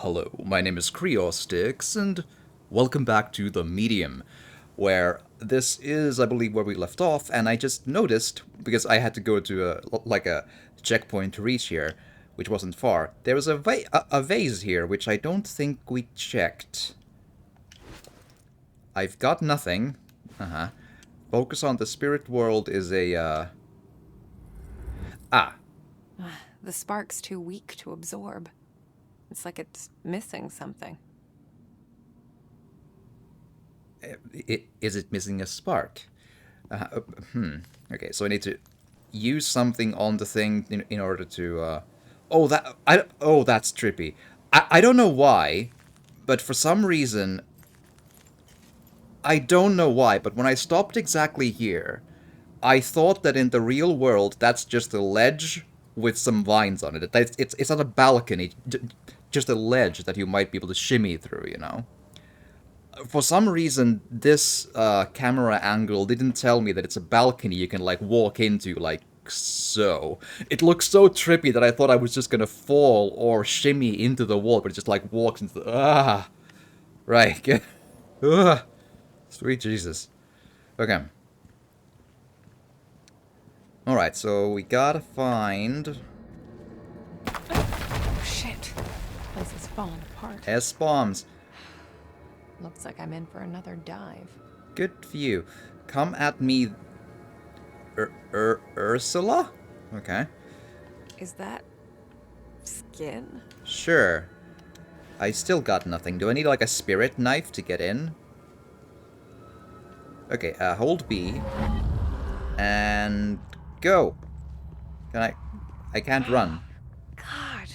Hello, my name is Creostix, and welcome back to The Medium, where this is, I believe, where we left off, and I just noticed, because I had to go to a checkpoint to reach here, which wasn't far, there was a vase here, which I don't think we checked. I've got nothing. Uh-huh. Focus on the spirit world is Ah, The spark's too weak to absorb. It's like it's missing something. is it missing a spark? Okay, so I need to use something on the thing in order to. Oh, that's trippy. I don't know why, but for some reason, I don't know why. But when I stopped exactly here, I thought that in the real world, that's just a ledge with some vines on it. It's not a balcony, just a ledge that you might be able to shimmy through. For some reason, this camera angle didn't tell me that it's a balcony you can, like, walk into, like, so. It looks so trippy that I thought I was just gonna fall or shimmy into the wall, but it just, like, walks into the... Right. Ugh. Sweet Jesus. Okay. Alright, so we gotta find... Oh shit. Place is falling apart. S-bombs. Looks like I'm in for another dive. Good for you. Come at me... Ursula? Okay. Is that skin? Sure. I still got nothing. Do I need, like, a spirit knife to get in? Okay, hold B. And... go! Can I... I can't run. God.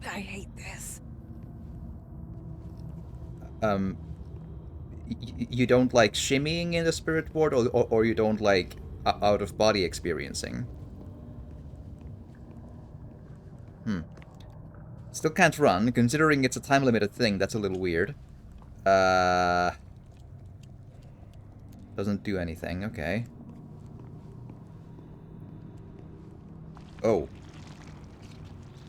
I hate this. You don't like shimmying in the spirit world, or you don't like out-of-body experiencing? Still can't run. Considering it's a time-limited thing, that's a little weird. Doesn't do anything, okay. Oh.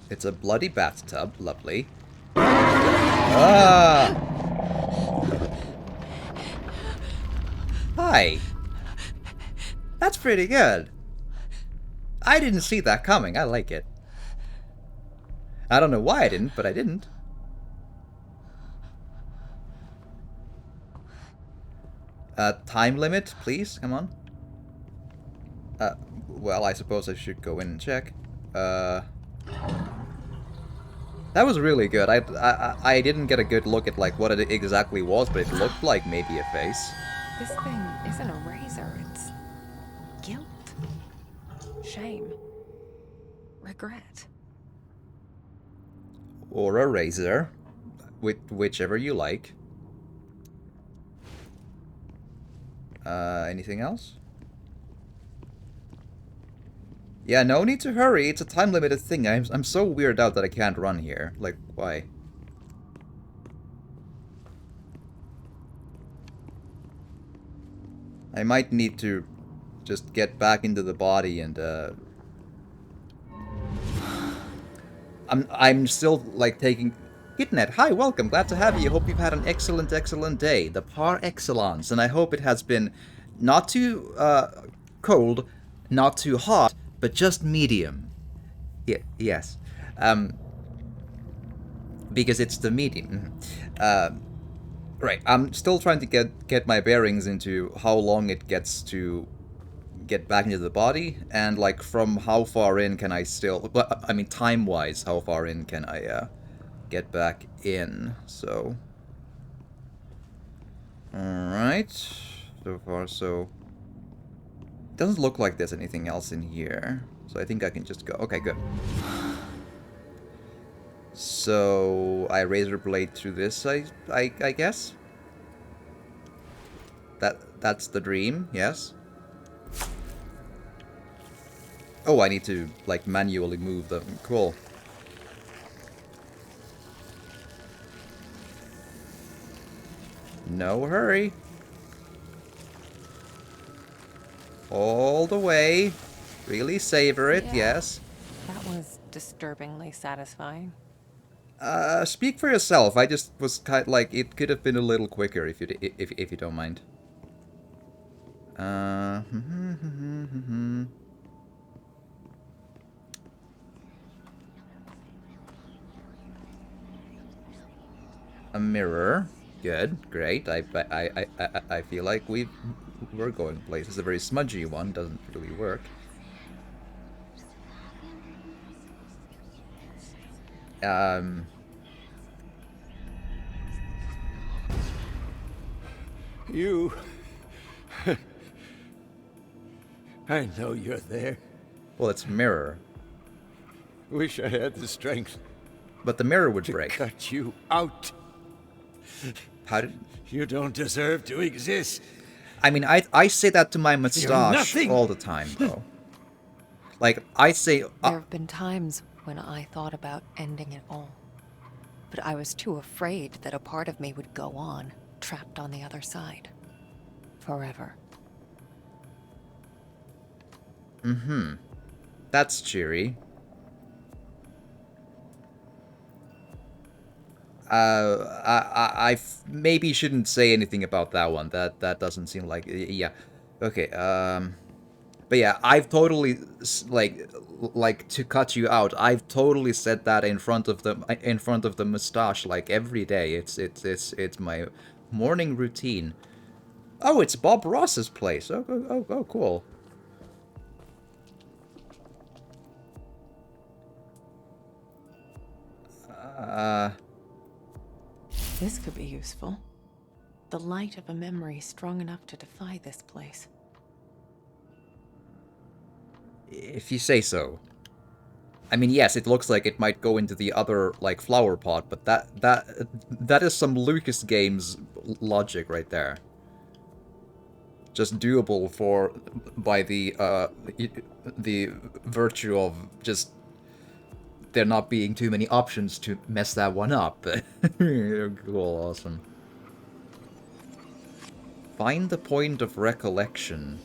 It's a bloody bathtub, lovely. Ah! Hi. That's pretty good. I didn't see that coming, I like it. I don't know why I didn't, but I didn't. Time limit, please, come on. Well, I suppose I should go in and check. That was really good. I didn't get a good look at, like, what it exactly was, but it looked like maybe a face. This thing isn't a razor. It's guilt. Shame. Regret. Or a razor. Whichever you like. Anything else? Yeah, no need to hurry. It's a time-limited thing. I'm so weirded out that I can't run here. Like, why? I might need to just get back into the body and, I'm still, like, taking... Hitnet, hi, welcome, glad to have you. Hope you've had an excellent, excellent day. The par excellence, and I hope it has been not too, cold, not too hot, but just medium. Yeah, yes. Because it's the medium. Right, I'm still trying to get my bearings into how long it gets to get back into the body, and, like, from how far in can I still... Well, I mean, time-wise, how far in can I, get back in, so... Alright. So far, so... It doesn't look like there's anything else in here, so I think I can just go. Okay, good. So... I razor blade through this, I guess? That's the dream, yes? Oh, I need to, like, manually move them. Cool. No hurry. All the way. Really savor it, Yeah. yes. That was disturbingly satisfying. Speak for yourself. I just was kind like it could have been a little quicker if you don't mind. A mirror. Good, great. I feel like we're going places. A very smudgy one doesn't really work. You... I know you're there. Well, it's a mirror, Wish I had the strength but the mirror would to break. cut you out. How did? You don't deserve to exist. I mean, I say that to my mustache nothing. all the time, though. Like I say, There have been times when I thought about ending it all. But I was too afraid that a part of me would go on, trapped on the other side. Forever. that's cheery. I maybe shouldn't say anything about that one. That doesn't seem like yeah. Okay. But yeah, I've totally like to cut you out. I've totally said that in front of the mustache like every day. It's my morning routine. Oh, it's Bob Ross's place. Oh, cool. This could be useful. The light of a memory strong enough to defy this place. If you say so. I mean, yes, it looks like it might go into the other like flower pot, but that is some Lucas Games logic right there. Just doable by the virtue of just there not being too many options to mess that one up. Cool, awesome. Find the point of recollection.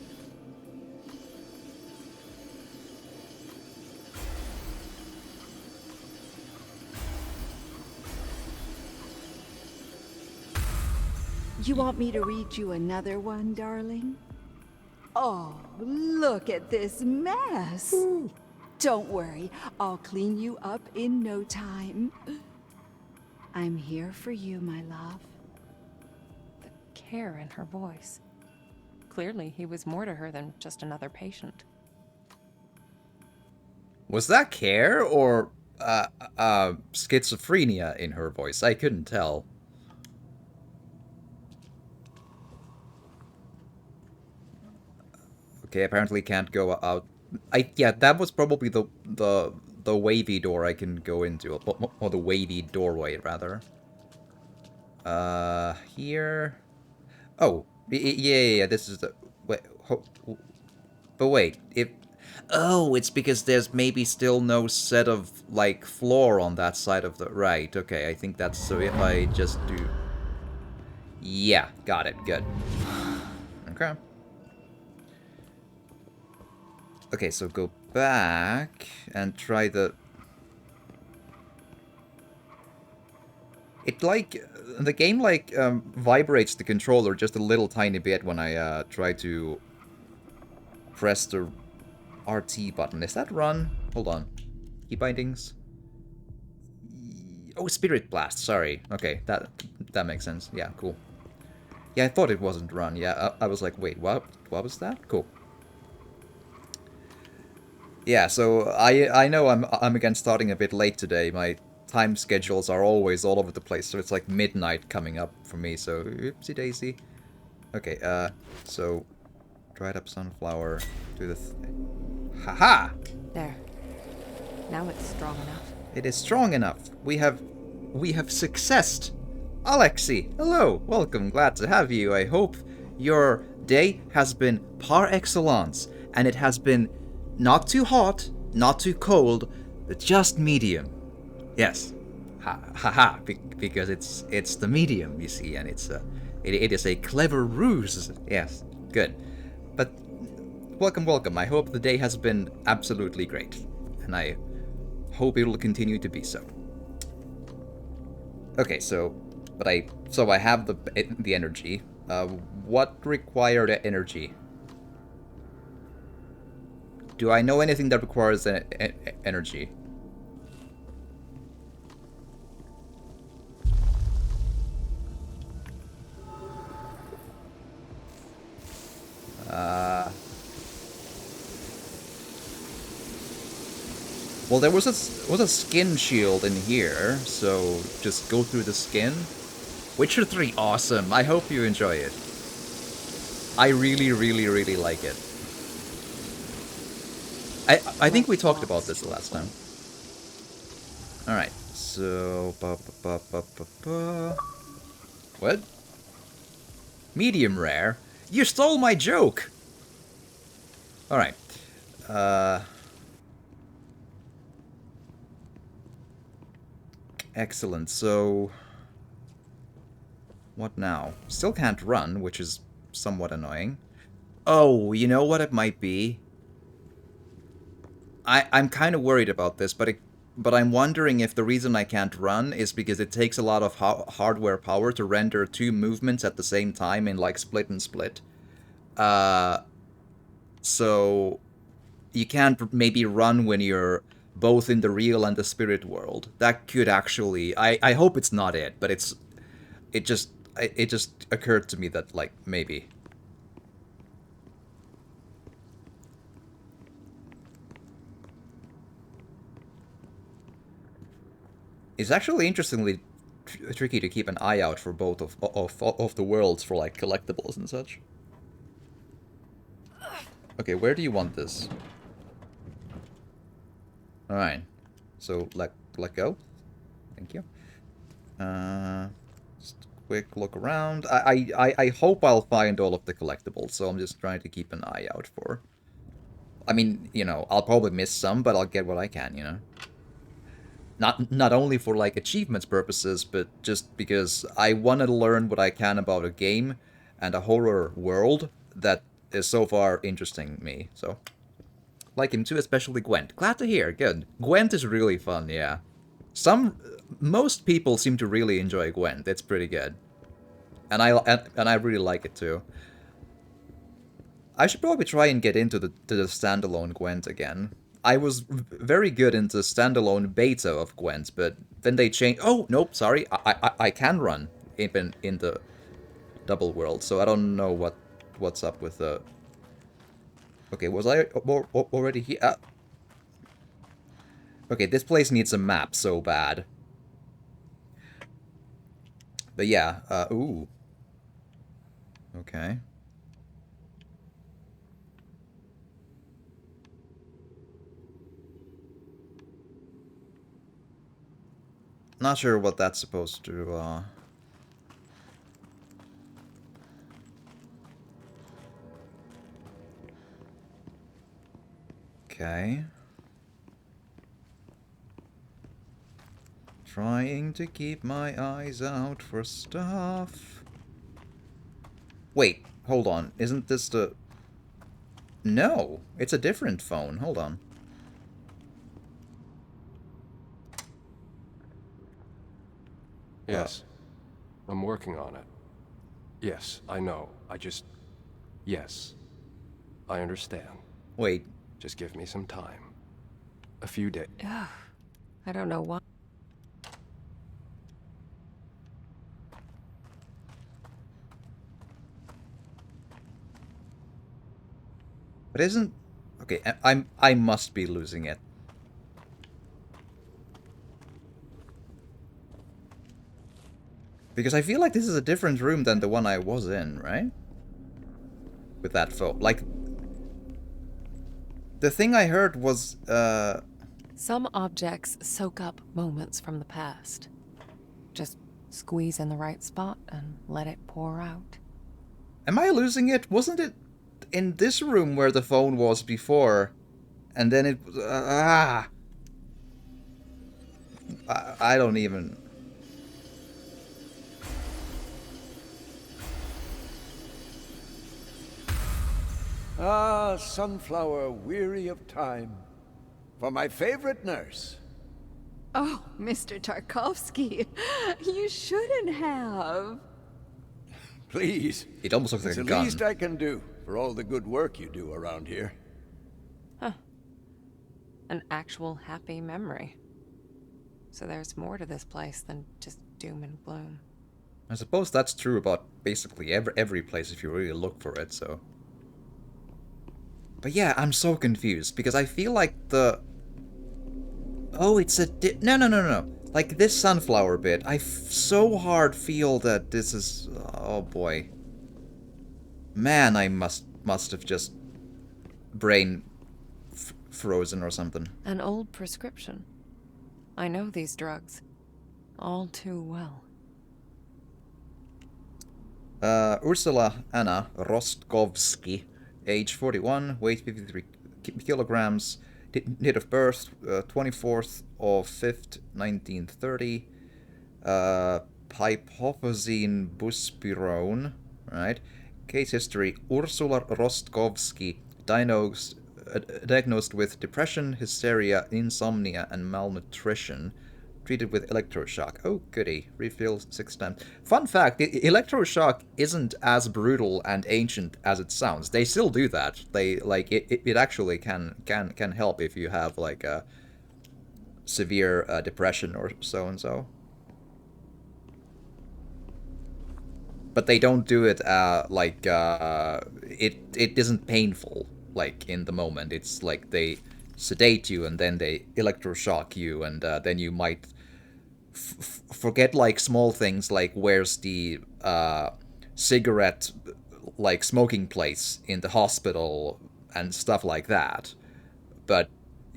You want me to read you another one, darling? Oh, look at this mess. Don't worry, I'll clean you up in no time. I'm here for you, my love. The care in her voice. Clearly, he was more to her than just another patient. Was that care or schizophrenia in her voice? I couldn't tell. Okay, apparently can't go out. Yeah, that was probably the wavy door I can go into, or the wavy doorway rather. Here. Oh, yeah. This is the wait. But wait, oh, it's because there's maybe still no set of like floor on that side of the right. Okay, I think that's so. If I just do. Yeah, got it. Good. Okay. Okay, so go back and try the... It like... The game like vibrates the controller just a little tiny bit when I try to press the RT button. Is that run? Hold on. Key bindings? Oh, Spirit Blast, sorry. Okay, that makes sense. Yeah, cool. Yeah, I thought it wasn't run. Yeah, I was like, wait, what was that? Cool. Yeah, so I know I'm again starting a bit late today. My time schedules are always all over the place, so it's like midnight coming up for me, so oopsie daisy. Okay, so dried up sunflower, do the haha! There. Now it's strong enough. It is strong enough. We have successed. Alexi, hello, welcome, glad to have you. I hope your day has been par excellence, and it has been not too hot, not too cold, but just medium. Yes, because it's the medium, you see, and it is a clever ruse. Yes, good. But welcome. I hope the day has been absolutely great, and I hope it will continue to be so. Okay, so I have the energy. What required energy? Do I know anything that requires energy? Well, there was a skin shield in here, so just go through the skin. Witcher 3, awesome. I hope you enjoy it. I really, really, really like it. I think we talked about this the last time. Alright, so... What? Medium rare? You stole my joke! Alright. Excellent, so... What now? Still can't run, which is somewhat annoying. Oh, you know what it might be? I'm kind of worried about this, but I'm wondering if the reason I can't run is because it takes a lot of hardware power to render two movements at the same time in, like, split and split. So you can't maybe run when you're both in the real and the spirit world. That could actually... I hope it's not it, but it just occurred to me that, like, maybe... It's actually interestingly tricky to keep an eye out for both of the worlds for, like, collectibles and such. Okay, where do you want this? Alright. So, let go. Thank you. Just a quick look around. I hope I'll find all of the collectibles, so I'm just trying to keep an eye out for... I mean, you know, I'll probably miss some, but I'll get what I can, you know? Not only for, like, achievements purposes, but just because I want to learn what I can about a game and a horror world that is so far interesting me, so... Like him too, especially Gwent. Glad to hear, good. Gwent is really fun, yeah. Most people seem to really enjoy Gwent, it's pretty good. And I really like it too. I should probably try and get into the standalone Gwent again. I was very good into standalone beta of Gwent, but then they changed... Oh, nope, sorry. I can run even in the double world, so I don't know what's up with the... Okay, was I already here? Okay, this place needs a map so bad. But yeah, ooh. Okay. Not sure what that's supposed to, Okay. Trying to keep my eyes out for stuff. Wait, hold on. Isn't this the... No, it's a different phone. Hold on. Yes. I'm working on it. Yes, I know. Yes. I understand. Wait. Just give me some time. A few days. Ugh. I don't know why. But isn't... Okay, I must be losing it. Because I feel like this is a different room than the one I was in, right? With that phone. Like... The thing I heard was, Some objects soak up moments from the past. Just squeeze in the right spot and let it pour out. Am I losing it? Wasn't it in this room where the phone was before? And then it... I don't even... Ah, Sunflower, weary of time. For my favorite nurse. Oh, Mr. Tarkovsky, you shouldn't have. Please. It almost looks like It's a the gun. least I can do for all the good work you do around here. An actual happy memory. So there's more to this place than just doom and gloom. I suppose that's true about basically every place if you really look for it, so... But yeah, I'm so confused, because I feel like the... Oh, it's a no. Like, this sunflower bit, I so hard feel that this is... Oh, boy. Man, I must have just... brain... frozen or something. An old prescription. I know these drugs all too well. Ursula Anna Rostkovsky, age 41, weight 53 kilograms, date of birth 24th of 5th, 1930, Hypophosine buspirone, right? Case history, Ursula Rostkovsky, diagnosed with depression, hysteria, insomnia, and malnutrition. Treated with electroshock. Oh, goody. Refill 6 times. Fun fact, electroshock isn't as brutal and ancient as it sounds. They still do that. They, like, it actually can help if you have, like, a severe depression or so-and-so. But they don't do it, it isn't painful, like, in the moment. It's like they sedate you and then they electroshock you, and then you might forget, like, small things like where's the cigarette, like, smoking place in the hospital and stuff like that. But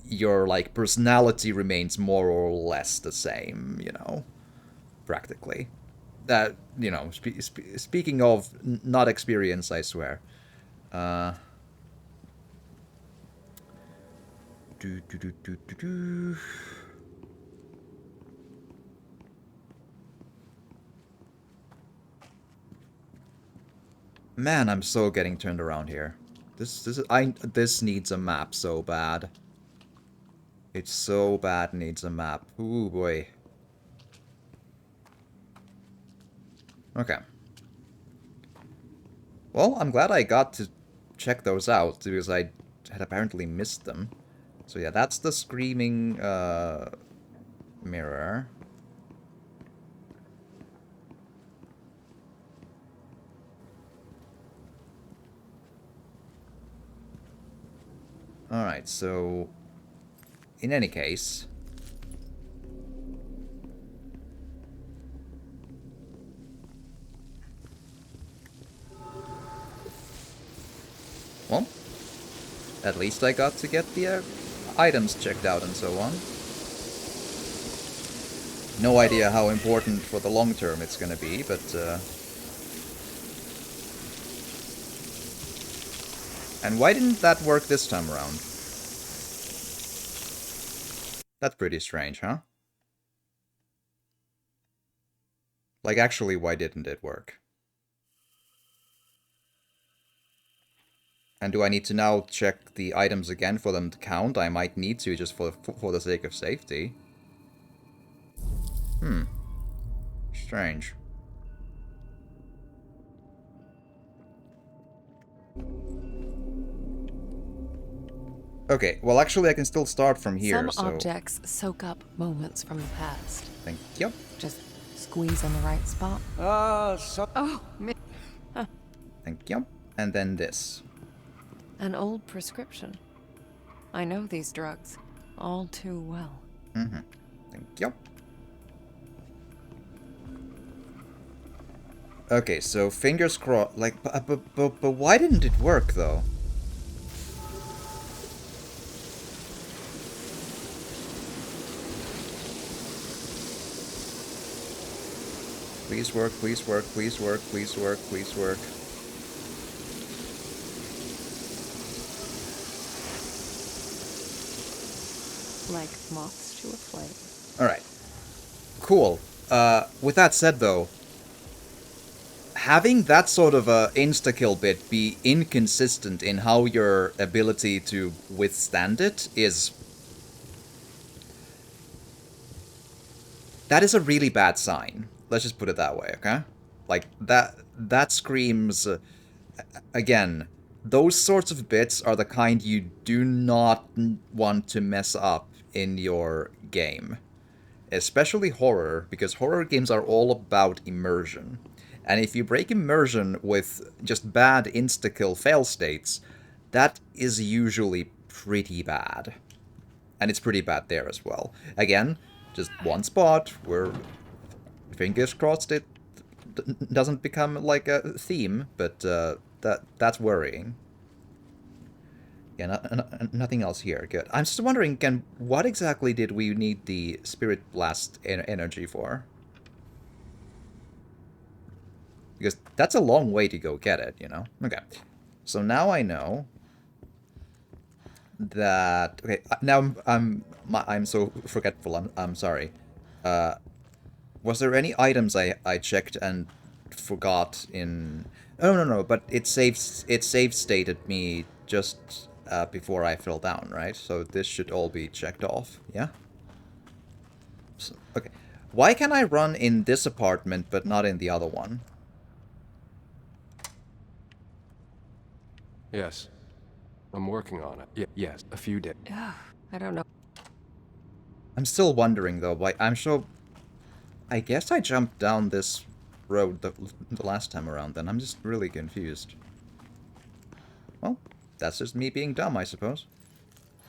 your, like, personality remains more or less the same, you know, practically. That, you know, speaking of not experience, I swear. Man, I'm so getting turned around here. This needs a map so bad. It so bad needs a map. Ooh boy. Okay. Well, I'm glad I got to check those out, because I had apparently missed them. So yeah, that's the screaming mirror. Alright, so... in any case... well, at least I got to get the items checked out and so on. No idea how important for the long term it's gonna be, but... And why didn't that work this time around? That's pretty strange, huh? Like, actually, why didn't it work? And do I need to now check the items again for them to count? I might need to, just for the sake of safety. Strange. Okay, well, actually, I can still start from here, Some objects soak up moments from the past. Thank you. Just squeeze in the right spot. Oh, Thank you. And then this. An old prescription. I know these drugs all too well. Thank you. Okay, so fingers crossed. Like, but why didn't it work though? Please work, please work, please work, please work, please work. Like moths to a flame. Alright. Cool. With that said though, having that sort of a insta-kill bit be inconsistent in how your ability to withstand it is that is a really bad sign. Let's just put it that way, okay? Like, that screams... again, those sorts of bits are the kind you do not want to mess up in your game. Especially horror, because horror games are all about immersion. And if you break immersion with just bad insta-kill fail states, that is usually pretty bad. And it's pretty bad there as well. Again, just one spot where, fingers crossed, it doesn't become like a theme, but that's worrying. Yeah, nothing else here. Good. I'm just wondering, again, what exactly did we need the Spirit Blast energy for? Because that's a long way to go get it, you know? Okay. So now I know that... Okay, now I'm so forgetful. I'm sorry. Was there any items I checked and forgot in... Oh, no, but it save stated me just before I fell down, right? So this should all be checked off, yeah? So, okay. Why can I run in this apartment but not in the other one? Yes. I'm working on it. Yes, a few days. I don't know. I'm still wondering, though, why... I'm sure... I guess I jumped down this road the last time around, then. I'm just really confused. Well, that's just me being dumb, I suppose.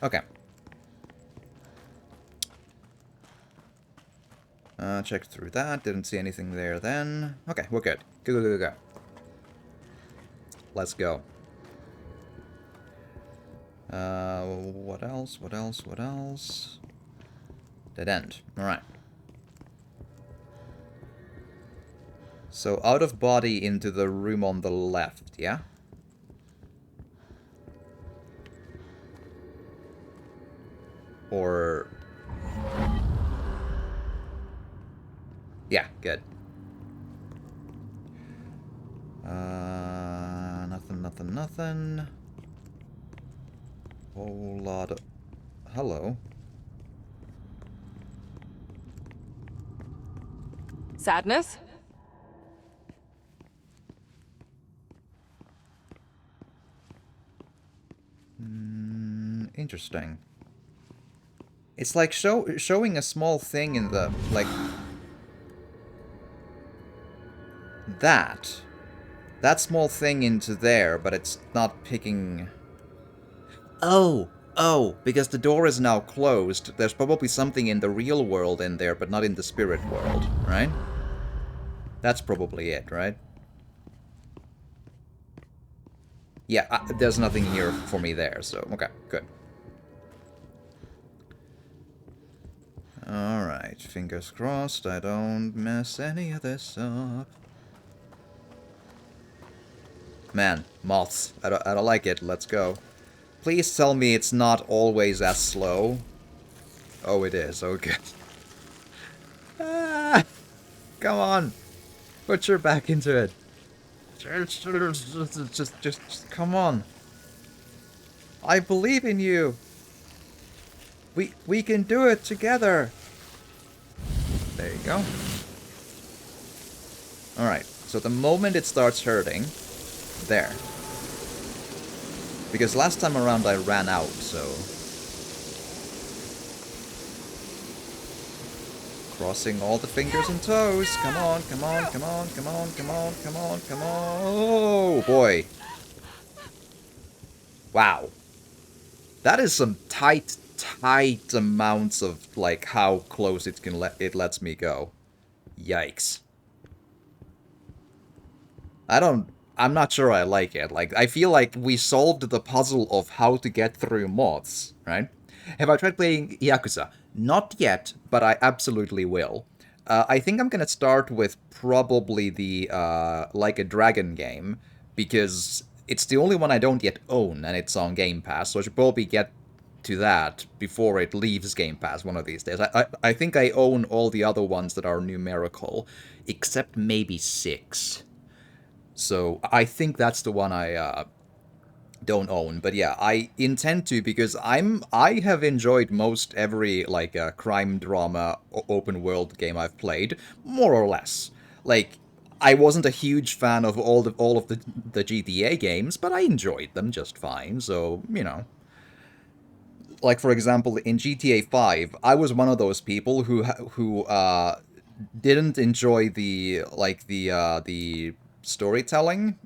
Okay. Checked through that. Didn't see anything there then. Okay, we're good. Go. Let's go. What else? Dead end. Alright. So, out of body into the room on the left, yeah? Or... Yeah, good. Nothing. Whole lot of... Hello. Sadness? Interesting. It's like showing a small thing in the, like... That small thing into there, but it's not picking... Oh, because the door is now closed, there's probably something in the real world in there, but not in the spirit world, right? That's probably it, right? Yeah, there's nothing here for me there, so, okay, good. Alright, fingers crossed I don't mess any of this up. Man, moths. I don't like it. Let's go. Please tell me it's not always as slow. Oh, it is. Okay. Ah, come on. Put your back into it. Just come on. I believe in you. We can do it together. There you go. Alright, so the moment it starts hurting, there. Because last time around I ran out, so... Crossing all the fingers and toes. Come on. Oh, boy. Wow. That is some tight amounts of, like, how close it lets me go. Yikes. I'm not sure I like it. Like, I feel like we solved the puzzle of how to get through moths, right? Have I tried playing Yakuza? Not yet, but I absolutely will. I think I'm gonna start with probably the, Like a Dragon game, because it's the only one I don't yet own, and it's on Game Pass, so I should probably get to that before it leaves Game Pass one of these days. I think I own all the other ones that are numerical, except maybe 6. So I think that's the one I don't own, but yeah, I intend to because I have enjoyed most every like crime drama open world game I've played, more or less. Like I wasn't a huge fan of all of the GTA games, but I enjoyed them just fine. So like for example, in GTA 5, I was one of those people who didn't enjoy the storytelling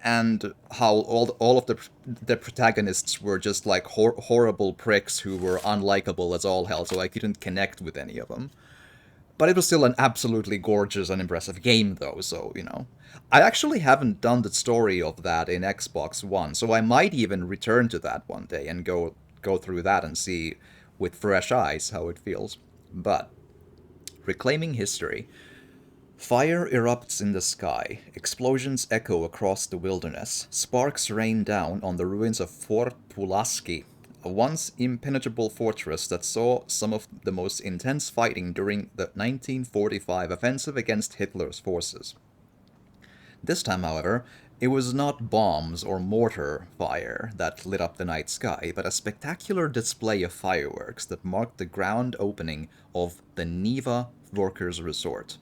and how all of the protagonists were just like horrible pricks who were unlikable as all hell, so I couldn't connect with any of them. But it was still an absolutely gorgeous and impressive game, though, so, I actually haven't done the story of that in Xbox One, so I might even return to that one day and go through that and see with fresh eyes how it feels. But, reclaiming history. Fire erupts in the sky, explosions echo across the wilderness, sparks rain down on the ruins of Fort Pulaski, a once impenetrable fortress that saw some of the most intense fighting during the 1945 offensive against Hitler's forces. This time, however, it was not bombs or mortar fire that lit up the night sky, but a spectacular display of fireworks that marked the grand opening of the Neva Workers' Resort.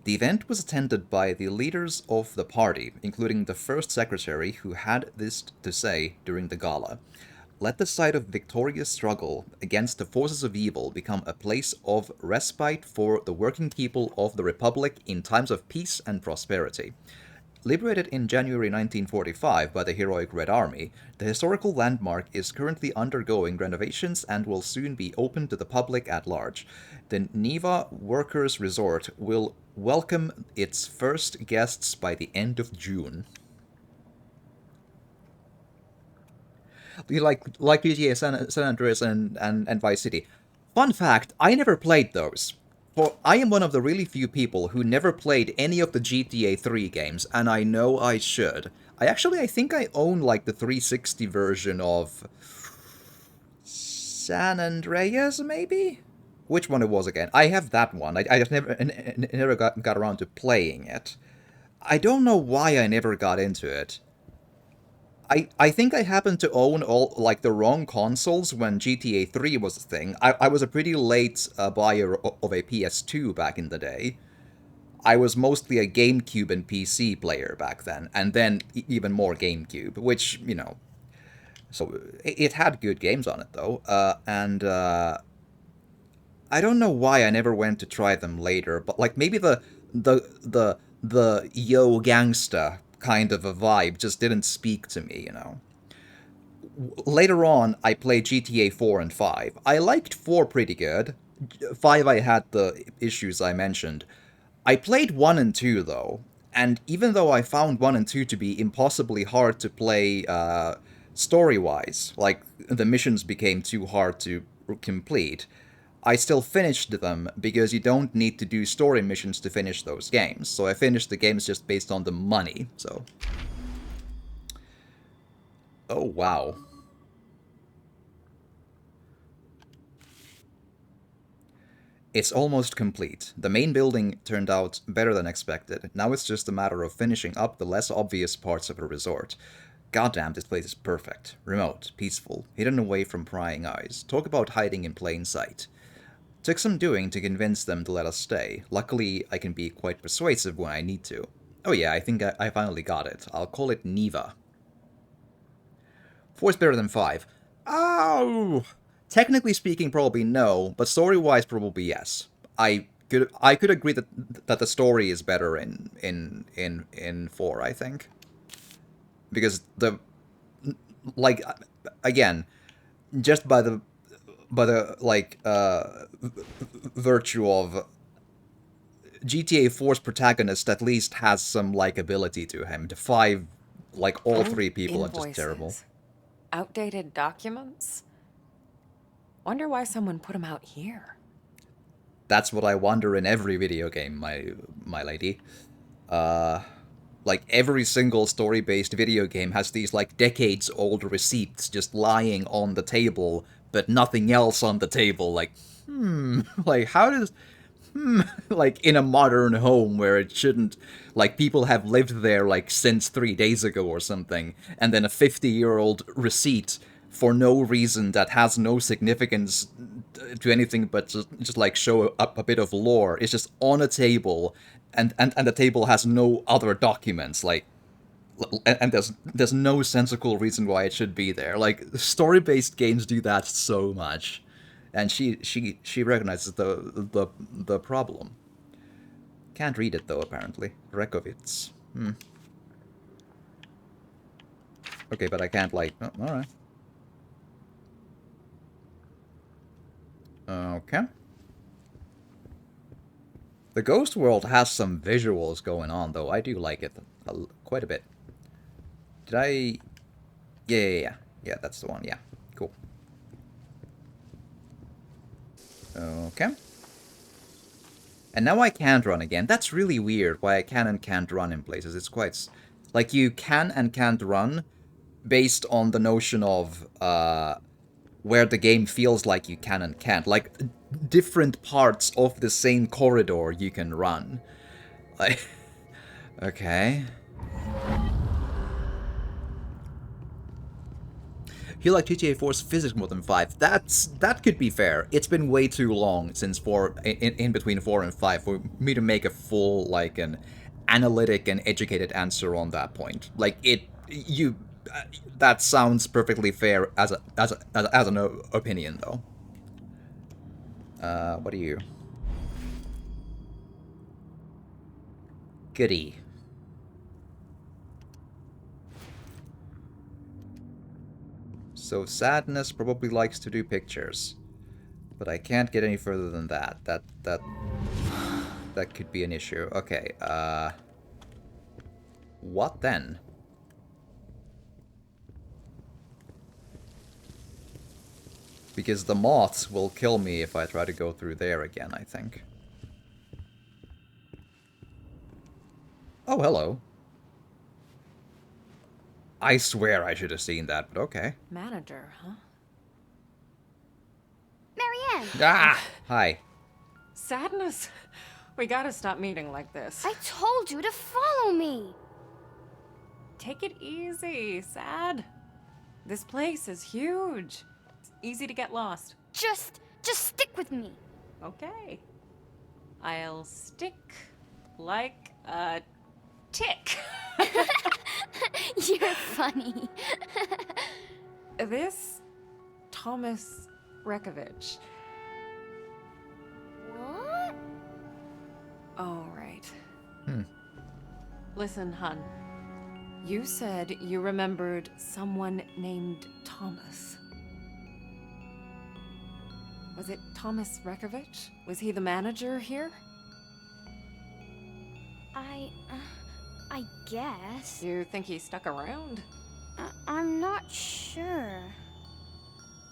The event was attended by the leaders of the party, including the first secretary, who had this to say during the gala. Let the site of victorious struggle against the forces of evil become a place of respite for the working people of the Republic in times of peace and prosperity. Liberated in January 1945 by the heroic Red Army, the historical landmark is currently undergoing renovations and will soon be open to the public at large. The Neva Workers' Resort will welcome its first guests by the end of June. Like GTA San Andreas and Vice City. Fun fact, I never played those. For I am one of the really few people who never played any of the GTA 3 games, and I know I should. I think I own like the 360 version of San Andreas, maybe? Which one it was again? I have that one. I just never got around to playing it. I don't know why I never got into it. I think I happened to own all like the wrong consoles when GTA 3 was a thing. I was a pretty late buyer of a PS2 back in the day. I was mostly a GameCube and PC player back then, and then even more GameCube, which, so it had good games on it though, and I don't know why I never went to try them later, but like maybe the yo gangsta kind of a vibe just didn't speak to me, Later on, I played GTA 4 and 5. I liked 4 pretty good. 5 I had the issues I mentioned. I played 1 and 2 though, and even though I found 1 and 2 to be impossibly hard to play story-wise, like the missions became too hard to complete, I still finished them because you don't need to do story missions to finish those games. So I finished the games just based on the money, so. Oh, wow. It's almost complete. The main building turned out better than expected. Now it's just a matter of finishing up the less obvious parts of a resort. Goddamn, this place is perfect. Remote, peaceful, hidden away from prying eyes. Talk about hiding in plain sight. Took some doing to convince them to let us stay. Luckily, I can be quite persuasive when I need to. Oh yeah, I think I finally got it. I'll call it Neva. 4 is better than 5. Oh! Technically speaking, probably no, but story-wise, probably yes. I could agree that the story is better in 4, I think. Because like, again, just by the virtue of GTA 4's protagonist at least has some likability to him. The 5, like all 3 people are just terrible. Outdated documents? Wonder why someone put them out here. That's what I wonder in every video game, my lady. Like every single story-based video game has these like decades-old receipts just lying on the table, but nothing else on the table. Like, like how does like in a modern home where it shouldn't, like people have lived there like since 3 days ago or something, and then a 50-year-old receipt for no reason that has no significance to anything but just like show up a bit of lore. It's just on a table, and the table has no other documents, like, and there's no sensical reason why it should be there. Like, story-based games do that so much, and she recognizes the problem. Can't read it though, apparently. Rekovitz. Okay, but I can't, like, oh, all right. Okay. The Ghost World has some visuals going on, though. I do like it quite a bit. Did I... Yeah. Yeah, that's the one. Yeah, cool. Okay. And now I can't run again. That's really weird, why I can and can't run in places. It's quite... Like, you can and can't run based on the notion of... where the game feels like you can and can't. Like, different parts of the same corridor you can run. Like, okay. You like GTA 4's physics more than 5. That could be fair. It's been way too long since 4, in between 4 and 5, for me to make a full, like, an analytic and educated answer on that point. Like, that sounds perfectly fair as an opinion, though. What are you? Goody. So Sadness probably likes to do pictures, but I can't get any further than that. That could be an issue. Okay. What then? Because the moths will kill me if I try to go through there again, I think. Oh, hello. I swear I should have seen that, but okay. Manager, huh? Marianne! Ah! Hi. Sadness. We gotta stop meeting like this. I told you to follow me! Take it easy, Sad. This place is huge. It's easy to get lost. Just stick with me. Okay. I'll stick like a tick. You're funny. This Thomas Rekovich. What? Oh, right. Listen, hun. You said you remembered someone named Thomas. Was it Thomas Rekovich? Was he the manager here? I guess. You think he stuck around? I'm not sure.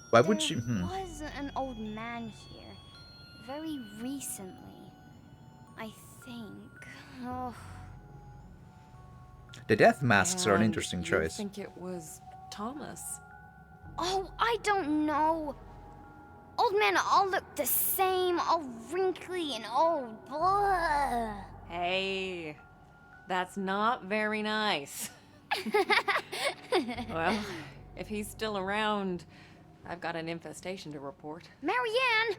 Why would she... There was an old man here. Very recently. I think. Oh. The death masks are an And interesting you choice. think it was Thomas? Oh, I don't know. Old men all look the same, all wrinkly and old. Blah. Hey, that's not very nice. Well, if he's still around, I've got an infestation to report. Marianne!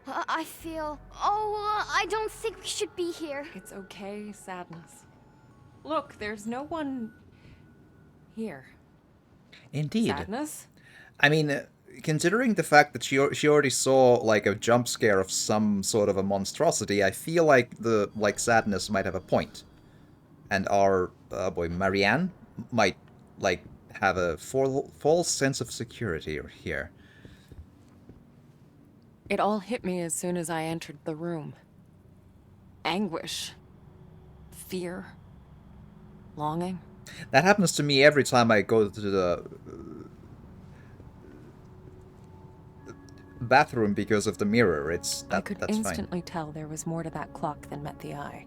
I feel... Oh, I don't think we should be here. It's okay, Sadness. Look, there's no one here. Indeed. Sadness? I mean, considering the fact that she already saw like a jump scare of some sort of a monstrosity, I feel like Sadness might have a point, and our Marianne might like have a false sense of security here. It all hit me as soon as I entered the room. Anguish. Fear. Longing. That happens to me every time I go to the bathroom because of the mirror. I could that's instantly tell there was more to that clock than met the eye.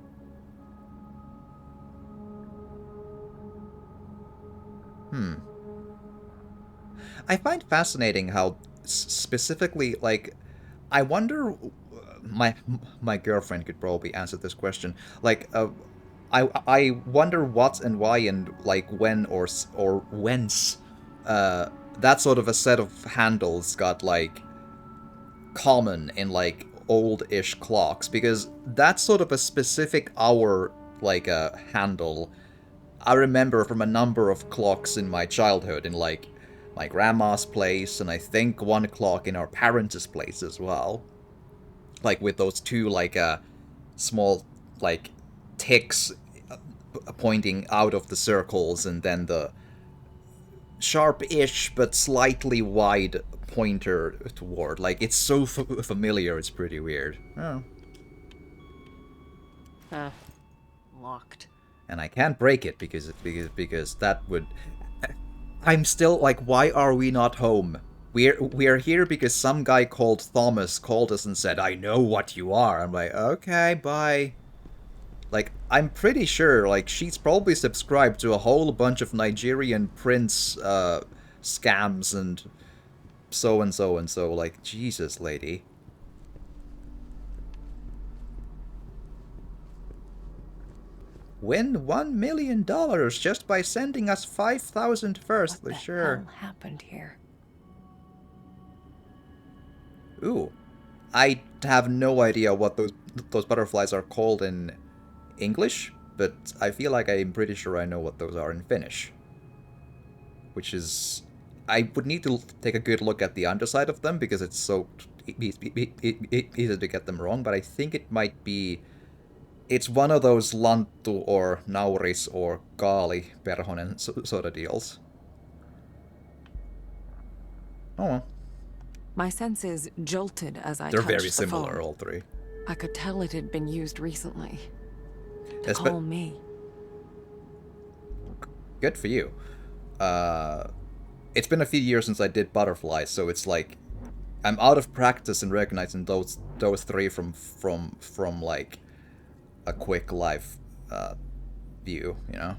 I find fascinating how specifically, like, I wonder my girlfriend could probably answer this question. Like, I wonder what and why and like when or whence that sort of a set of handles got like common in like old-ish clocks, because that's sort of a specific hour like a handle I remember from a number of clocks in my childhood, in like my grandma's place, and I think one clock in our parents' place as well. Like with those two like small like ticks pointing out of the circles, and then the sharp-ish but slightly wide pointer toward. Like, it's so familiar, it's pretty weird. Oh. Locked. And I can't break it because that would... I'm still like, why are we not home? We're here because some guy called Thomas called us and said, I know what you are. I'm like, okay, bye. Like, I'm pretty sure, like, she's probably subscribed to a whole bunch of Nigerian prince scams and so and so and so. Like, Jesus, lady. Win $1 million just by sending us 5,000 first. What the Sure. hell happened here? Ooh. I have no idea what those butterflies are called in English, but I feel like I'm pretty sure I know what those are in Finnish. Which is... I would need to take a good look at the underside of them, because it's so easy to get them wrong, but I think it might be... It's one of those lanttu or nauris or kaali perhonen sort of deals. Oh well. My senses jolted as I They're touched very the similar, phone. all three. I could tell it had been used recently. To Yes, but- call me. Good for you. It's been a few years since I did butterflies, so it's like I'm out of practice in recognizing those three from like a quick live view, you know.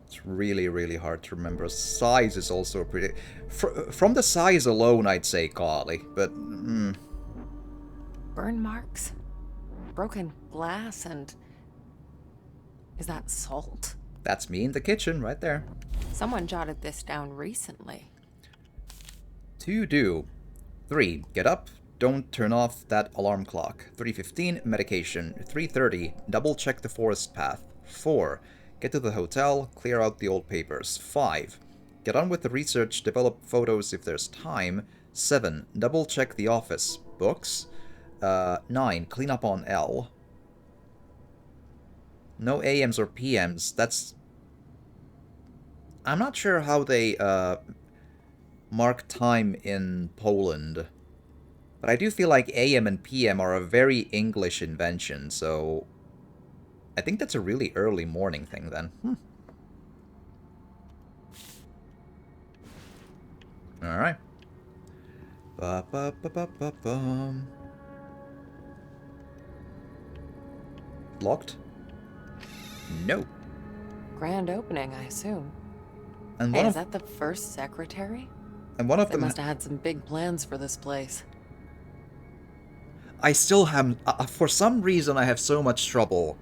It's really, really hard to remember. Size is also pretty... From the size alone, I'd say kaali, but... Burn marks? Broken glass and... Is that salt? That's me in the kitchen, right there. Someone jotted this down recently. 2 do. 3. Get up. Don't turn off that alarm clock. 3:15. Medication. 3:30. Double check the forest path. 4. Get to the hotel. Clear out the old papers. 5. Get on with the research. Develop photos if there's time. 7. Double check the office. Books. 9. Clean up on L. No AMs or PMs. That's... I'm not sure how they mark time in Poland. But I do feel like AM and PM are a very English invention, so... I think that's a really early morning thing, then. Alright. Ba-ba-ba-ba-ba-bum. Locked? No. Grand opening, I assume. And Hey, one is of that the first secretary? and one of They them must have had some big plans for this place. I still have for some reason I have so much trouble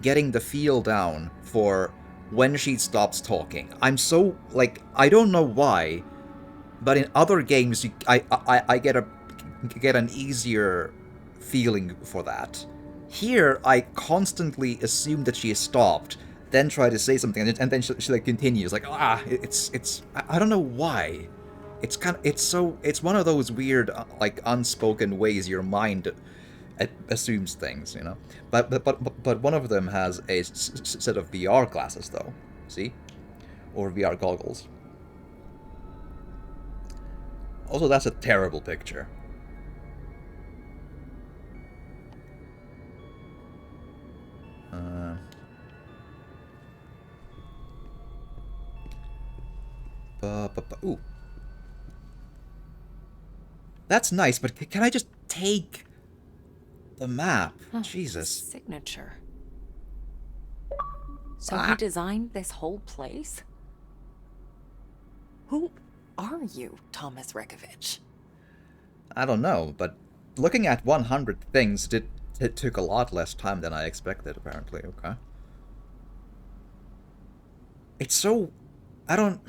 getting the feel down for when she stops talking. I'm so like I don't know why, but in other games I get an easier feeling for that. Here I constantly assume that she has stopped, then try to say something, and then she like continues like it's I don't know why. It's one of those weird like unspoken ways your mind assumes things, you know. But one of them has a set of VR glasses though, see, or VR goggles. Also, that's a terrible picture. Ooh. That's nice, but can I just take the map? Jesus. Signature. So he designed this whole place? Who are you, Thomas Rekovich? I don't know, but looking at 100 things, it took a lot less time than I expected, apparently. Okay. It's so... I don't...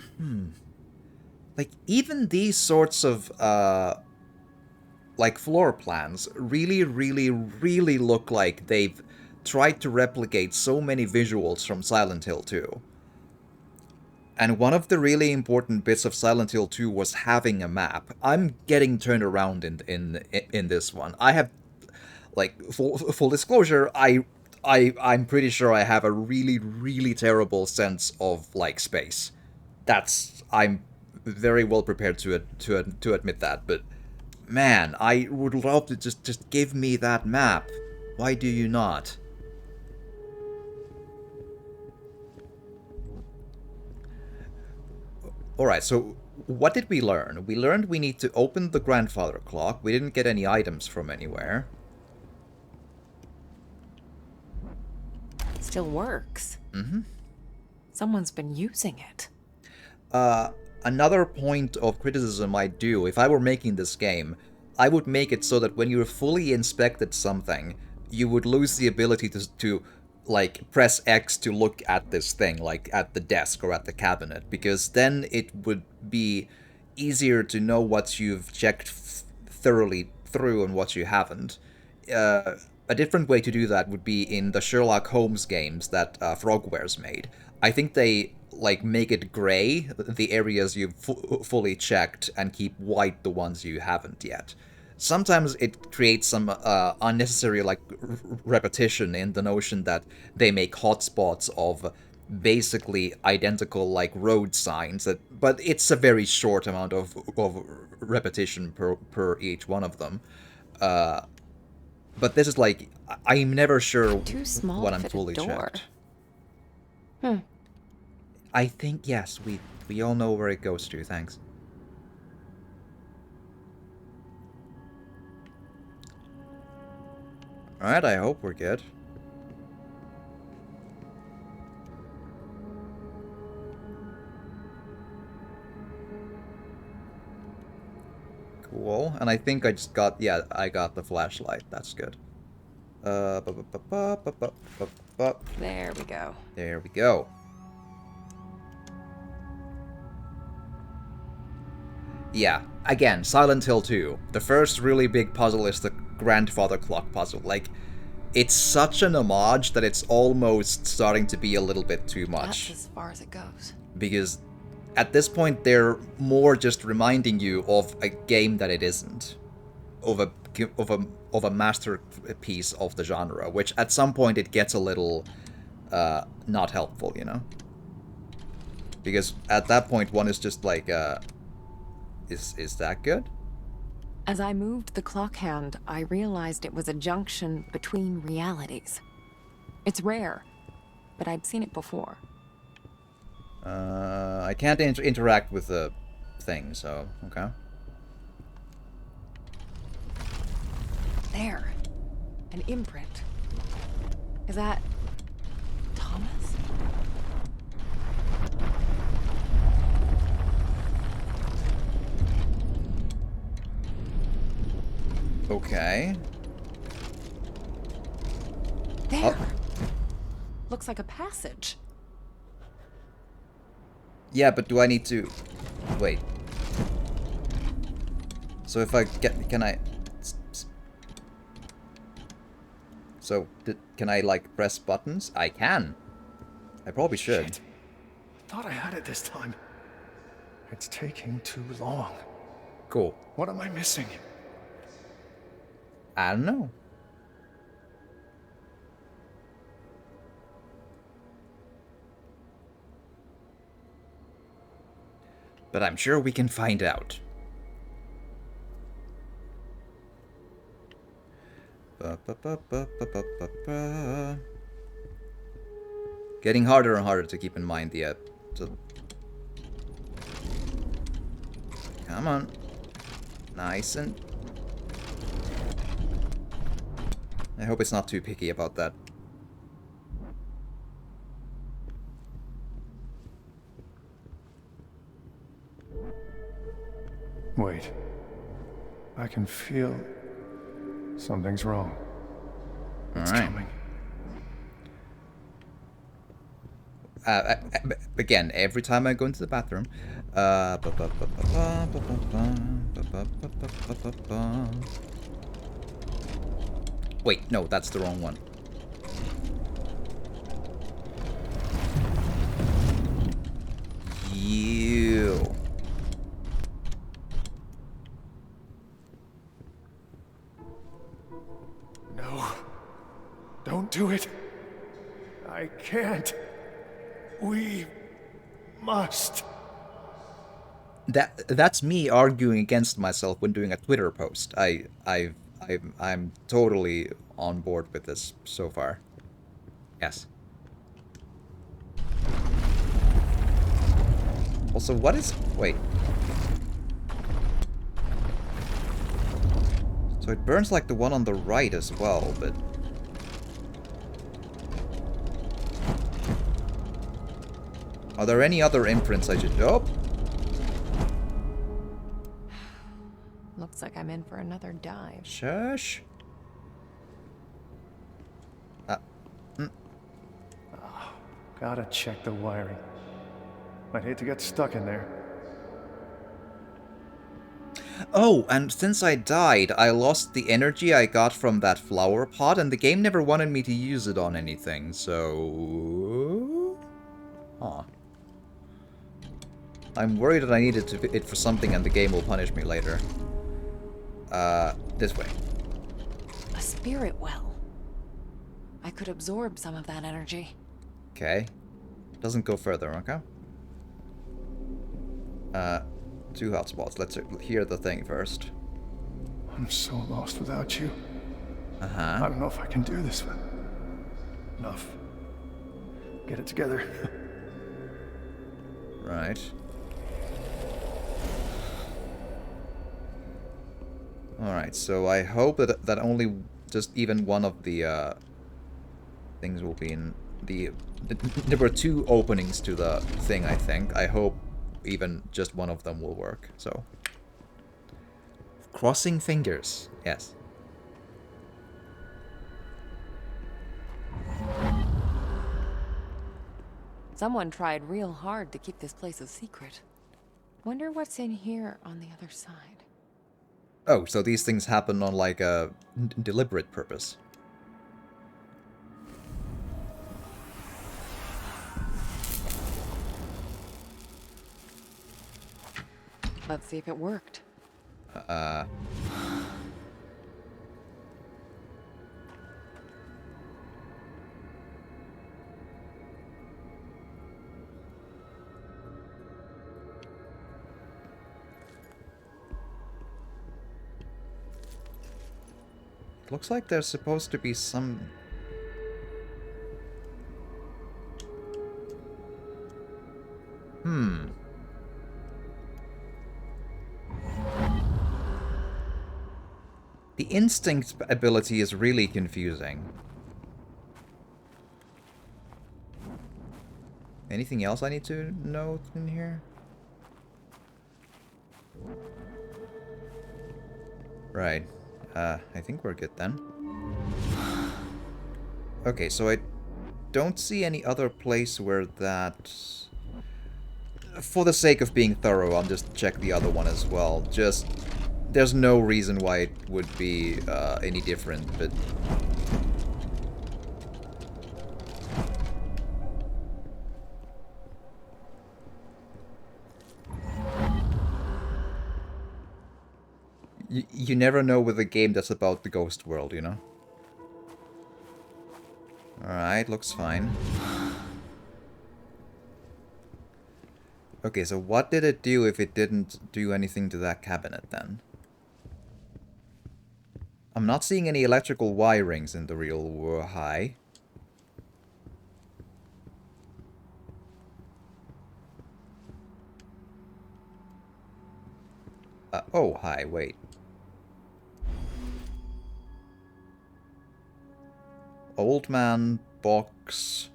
Like, even these sorts of, like, floor plans really, really, really look like they've tried to replicate so many visuals from Silent Hill 2. And one of the really important bits of Silent Hill 2 was having a map. I'm getting turned around in this one. I have, like, full disclosure, I'm pretty sure I have a really, really terrible sense of, like, space. I'm very well prepared to admit that, but man, I would love to just give me that map. Why do you not? Alright, so what did we learn? We learned we need to open the grandfather clock. We didn't get any items from anywhere. Still works. Mm-hmm. Someone's been using it. Another point of criticism I'd do, if I were making this game, I would make it so that when you fully inspected something, you would lose the ability to like, press X to look at this thing, like, at the desk or at the cabinet, because then it would be easier to know what you've checked thoroughly through and what you haven't. A different way to do that would be in the Sherlock Holmes games that Frogwares made. I think they, like, make it gray, the areas you've fully checked, and keep white the ones you haven't yet. Sometimes it creates some unnecessary, like, repetition in the notion that they make hotspots of basically identical, like, road signs, but it's a very short amount of repetition per each one of them. But this is like, I'm never sure Too small when I'm fit a fully door. checked. I think, yes, we all know where it goes to, thanks. Alright, I hope we're good. Cool, and I think I just got, yeah, I got the flashlight, that's good. There we go. There we go. Yeah, again, Silent Hill 2. The first really big puzzle is the grandfather clock puzzle. Like, it's such an homage that it's almost starting to be a little bit too much. That's as far as it goes. Because at this point, they're more just reminding you of a game that it isn't. Of a masterpiece of the genre, which at some point it gets a little not helpful, you know? Because at that point, one is just like, is that good? As I moved the clock hand, I realized it was a junction between realities. It's rare, but I'd seen it before. I can't interact with the thing, so, okay. There. An imprint. Is that... Thomas? Okay. There. Looks like a passage. Yeah, but do I need to... Wait. So if I get... Can I... So, can I, like, press buttons? I can. I probably should. Shit. Thought I had it this time. It's taking too long. Cool. What am I missing? I don't know. But I'm sure we can find out. Getting harder and harder to keep in mind the... Come on. Nice and... I hope it's not too picky about that. Wait. I can feel Something's wrong. It's Alright. coming. Again, every time I go into the bathroom. Wait, no, that's the wrong one. You. No. Don't do it. I can't. We must. That's me arguing against myself when doing a Twitter post. I'm totally on board with this so far. Yes. Also, what is... Wait. So it burns like the one on the right as well, but... Are there any other imprints I should... Oh! Looks like I'm in for another dive. Shush. Gotta check the wiring. I'd hate to get stuck in there. Oh, and since I died, I lost the energy I got from that flower pot, and the game never wanted me to use it on anything, so... Aw. I'm worried that I needed it for something and the game will punish me later. This way. A spirit well. I could absorb some of that energy. Okay. Doesn't go further, okay? 2 hotspots. Let's hear the thing first. I'm so lost without you. Uh-huh. I don't know if I can do this one. Enough. Get it together. Right. Alright, so I hope that only just even one of the things will be in the... There were 2 openings to the thing, I think. I hope even just one of them will work, so... Crossing fingers, yes. Someone tried real hard to keep this place a secret. Wonder what's in here on the other side. Oh, so these things happen on like a deliberate purpose. Let's see if it worked. Looks like there's supposed to be some... The instinct ability is really confusing. Anything else I need to note in here? Right. I think we're good then. Okay, so I don't see any other place where that... For the sake of being thorough, I'll just check the other one as well. Just... There's no reason why it would be any different, but... You never know with a game that's about the ghost world, you know? Alright, looks fine. Okay, so what did it do if it didn't do anything to that cabinet then? I'm not seeing any electrical wirings in the real high. Oh, hi, wait. Old man box.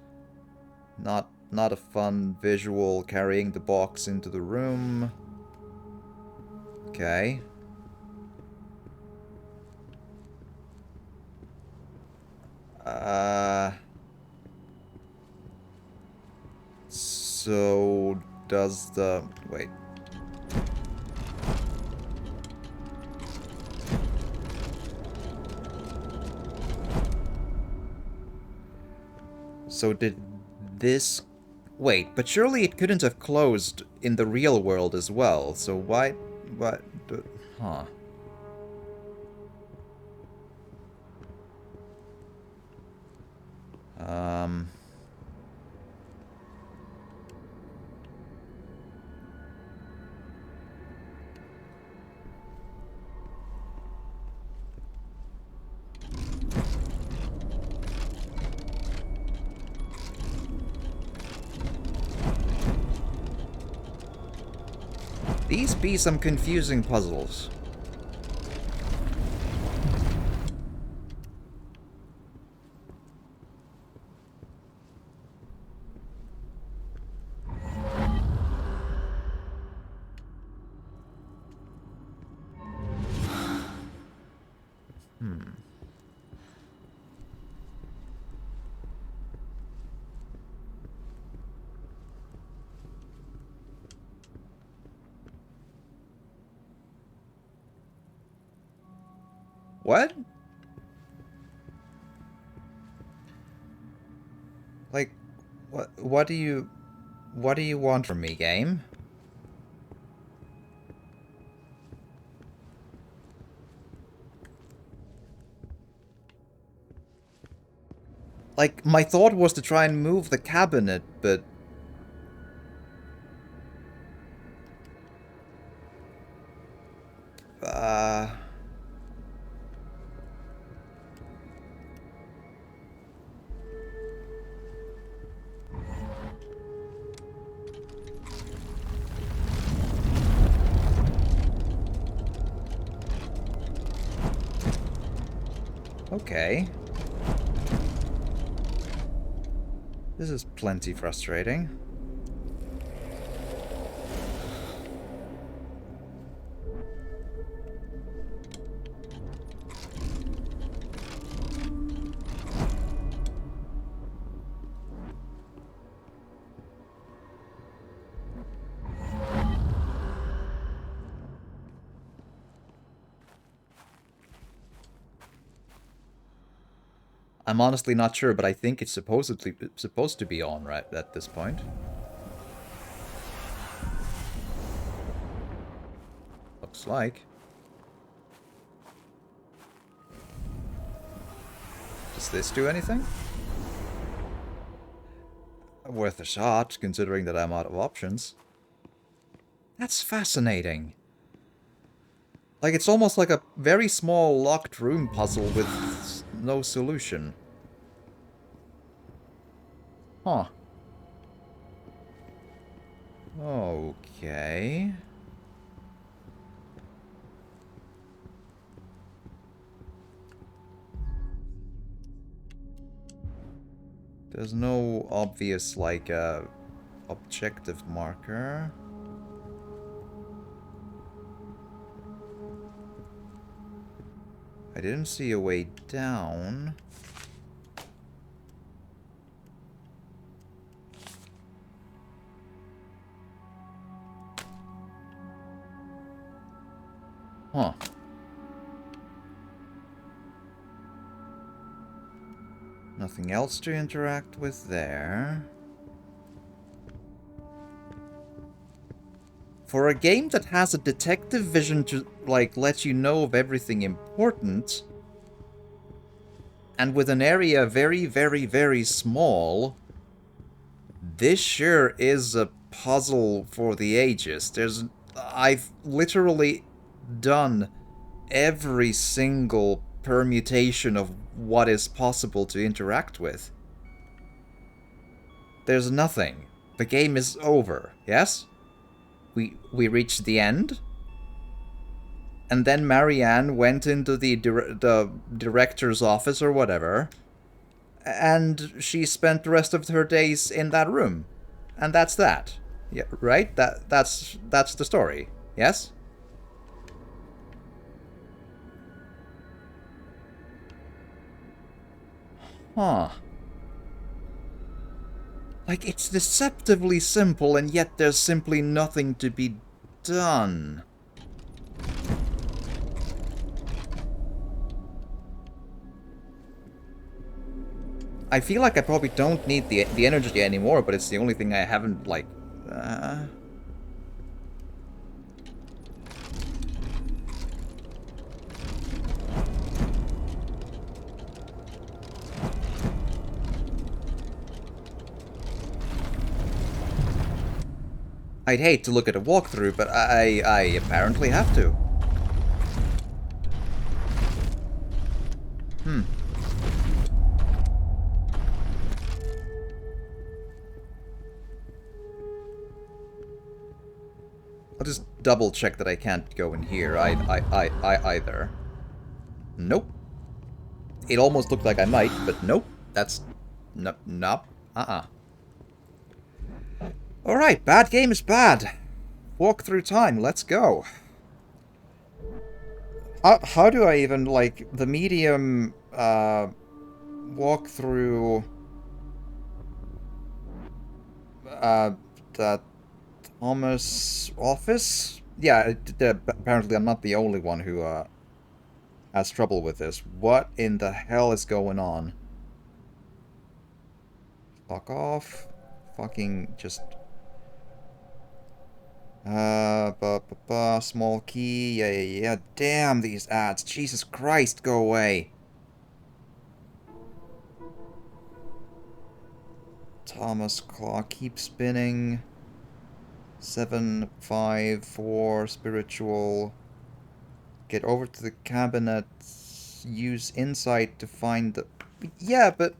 Not a fun visual, carrying the box into the room. Okay. So does the... Wait. So did this... Wait, but surely it couldn't have closed in the real world as well, so why... What... Huh. These be some confusing puzzles. What? Like, what do you want from me, game? Like, my thought was to try and move the cabinet, but... Okay. This is plenty frustrating. I'm honestly not sure, but I think it's supposed to be on right at this point. Looks like. Does this do anything? Worth a shot, considering that I'm out of options. That's fascinating. Like, it's almost like a very small locked room puzzle with no solution. Huh. Okay. There's no obvious, like, objective marker. I didn't see a way down. Huh. Nothing else to interact with there. For a game that has a detective vision to, like, let you know of everything important, and with an area very, very, very small, this sure is a puzzle for the ages. I've literally done every single permutation of what is possible to interact with. There's nothing. The game is over, yes? We reached the end, and then Marianne went into the director's office or whatever, and she spent the rest of her days in that room, and that's that. Yeah, right? That's the story. Yes? Huh. Like, it's deceptively simple, and yet there's simply nothing to be done. I feel like I probably don't need the energy anymore, but it's the only thing I haven't, like... I'd hate to look at a walkthrough, but I apparently have to. I'll just double check that I can't go in here either. Nope. It almost looked like I might, but nope. That's... nope. Alright, bad game is bad. Walk through time, let's go. How do I even, like, the medium, walk through... the Thomas office? Yeah, apparently I'm not the only one who, has trouble with this. What in the hell is going on? Fuck off. Fucking just... small key, yeah, damn these ads, Jesus Christ, go away. Thomas clock, keep spinning. 7, 5, 4, spiritual. Get over to the cabinet, use insight to find the... Yeah, but...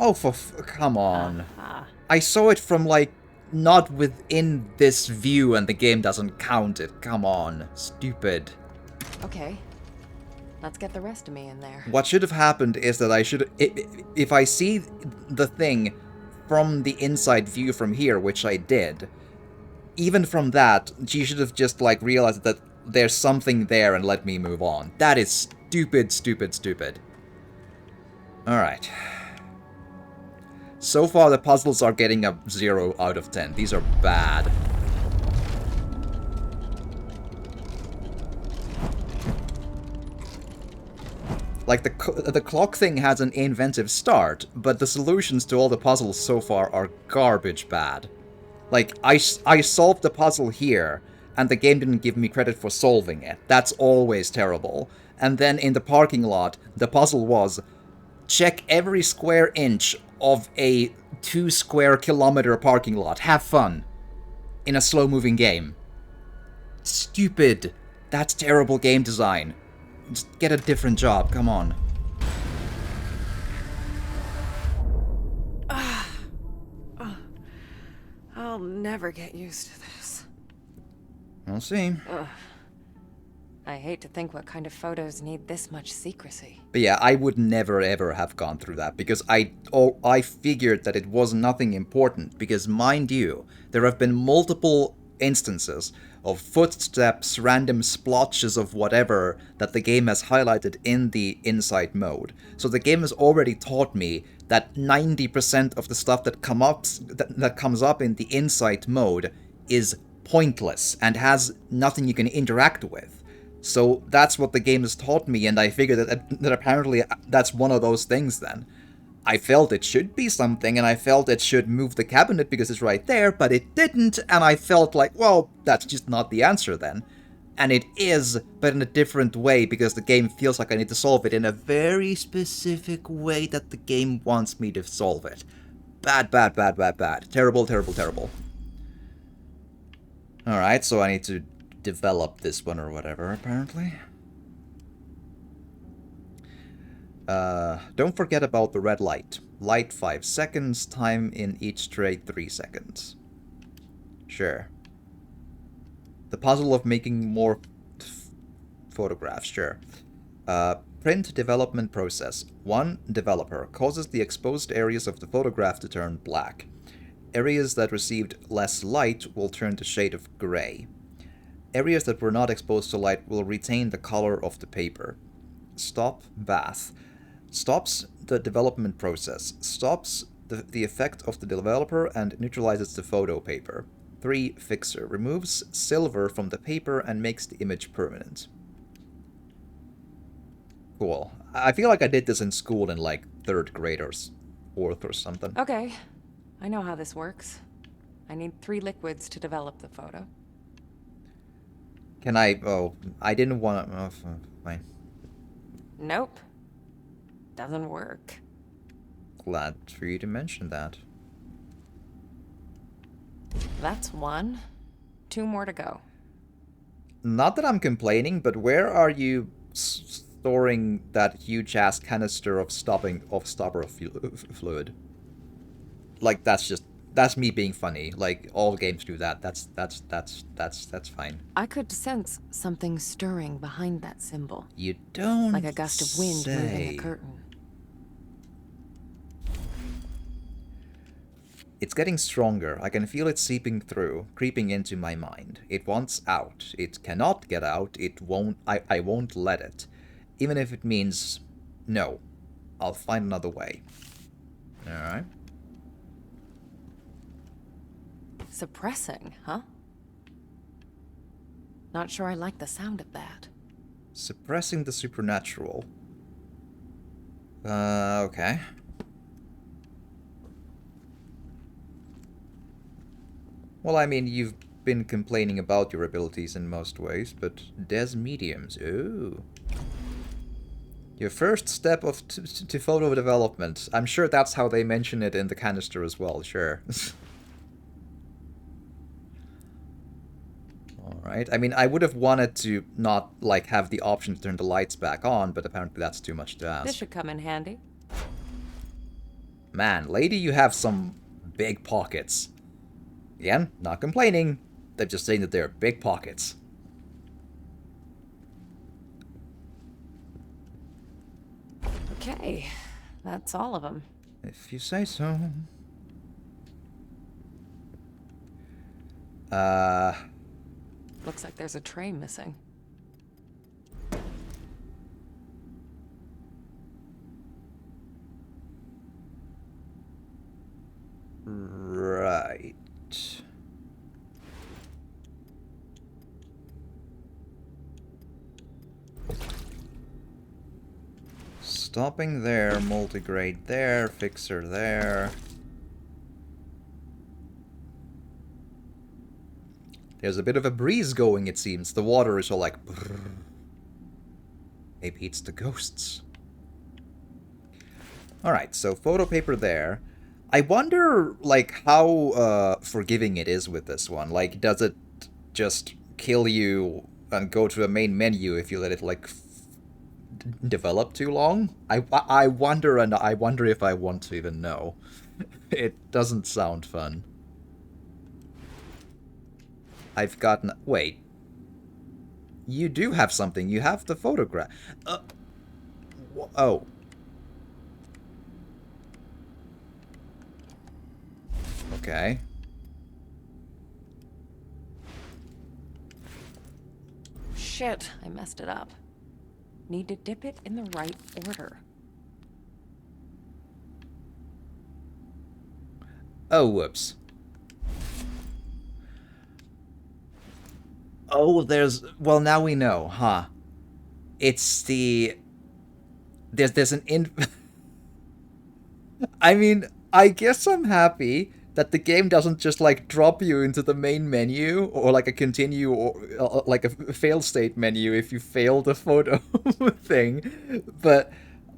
Oh, come on. I saw it from, like, not within this view and the game doesn't count it. Come on. Stupid. Okay. Let's get the rest of me in there. What should have happened is that I should... If I see the thing from the inside view from here, which I did, even from that, she should have just, like, realized that there's something there and let me move on. That is stupid, stupid, stupid. Alright. So far, the puzzles are getting a 0 out of 10. These are bad. Like, the clock thing has an inventive start, but the solutions to all the puzzles so far are garbage bad. Like, I solved the puzzle here, and the game didn't give me credit for solving it. That's always terrible. And then in the parking lot, the puzzle was, check every square inch of a 2 square kilometer parking lot. Have fun. In a slow-moving game. Stupid. That's terrible game design. Just get a different job, come on. I'll never get used to this. We'll see. I hate to think what kind of photos need this much secrecy. But yeah, I would never ever have gone through that, because I figured that it was nothing important, because mind you, there have been multiple instances of footsteps, random splotches of whatever that the game has highlighted in the insight mode. So the game has already taught me that 90% of the stuff that comes up in the insight mode is pointless and has nothing you can interact with. So that's what the game has taught me, and I figured that apparently that's one of those things then. I felt it should be something, and I felt it should move the cabinet because it's right there, but it didn't, and I felt like, well, that's just not the answer then. And it is, but in a different way, because the game feels like I need to solve it in a very specific way that the game wants me to solve it. Bad, bad, bad, bad, bad. Terrible, terrible, terrible. Alright, so I need to develop this one or whatever, apparently. Don't forget about the red light. Light 5 seconds, time in each tray 3 seconds. Sure. The puzzle of making more photographs, sure. Print development process. 1 developer causes the exposed areas of the photograph to turn black. Areas that received less light will turn to shade of gray. Areas that were not exposed to light will retain the color of the paper. Stop bath. Stops the development process. Stops the effect of the developer and neutralizes the photo paper. 3. Fixer. Removes silver from the paper and makes the image permanent. Cool. I feel like I did this in school in like 3rd grade or 4th or something. Okay, I know how this works. I need 3 liquids to develop the photo. Can I... Oh, I didn't want to... Oh, fine. Nope. Doesn't work. Glad for you to mention that. That's 1. 2 more to go. Not that I'm complaining, but where are you storing that huge-ass canister of stopper fluid? Like, that's me being funny. Like, all games do that. That's fine. I could sense something stirring behind that symbol. You don't Like a gust of wind moving say. a curtain. It's getting stronger. I can feel it seeping through, creeping into my mind. It wants out. It cannot get out. It won't... I won't let it. Even if it means... No. I'll find another way. Alright. Suppressing, huh? Not sure I like the sound of that. Suppressing the supernatural. Okay. Well, I mean, you've been complaining about your abilities in most ways, but Des Mediums, ooh. Your first step to photo development. I'm sure that's how they mention it in the canister as well, sure. Alright, I mean, I would have wanted to not, like, have the option to turn the lights back on, but apparently that's too much to ask. This should come in handy. Man, lady, you have some big pockets. Again, not complaining. They're just saying that they're big pockets. Okay, that's all of them. If you say so. Looks like there's a tray missing. Right. Stopping there, multigrade there, fixer there. There's a bit of a breeze going, it seems. The water is all like... brrr. Maybe it's the ghosts. Alright, so photo paper there. I wonder, like, how forgiving it is with this one. Like, does it just kill you and go to the main menu if you let it, like, develop too long? I wonder, and I wonder if I want to even know. It doesn't sound fun. I've gotten... Wait. You do have something. You have the photograph. Oh. Okay. Shit, I messed it up. Need to dip it in the right order. Oh, whoops. Oh, there's... Well, now we know, huh? It's the... There's an I mean, I guess I'm happy that the game doesn't just, like, drop you into the main menu, or, like, a continue, or, like, a fail state menu if you fail the photo thing. But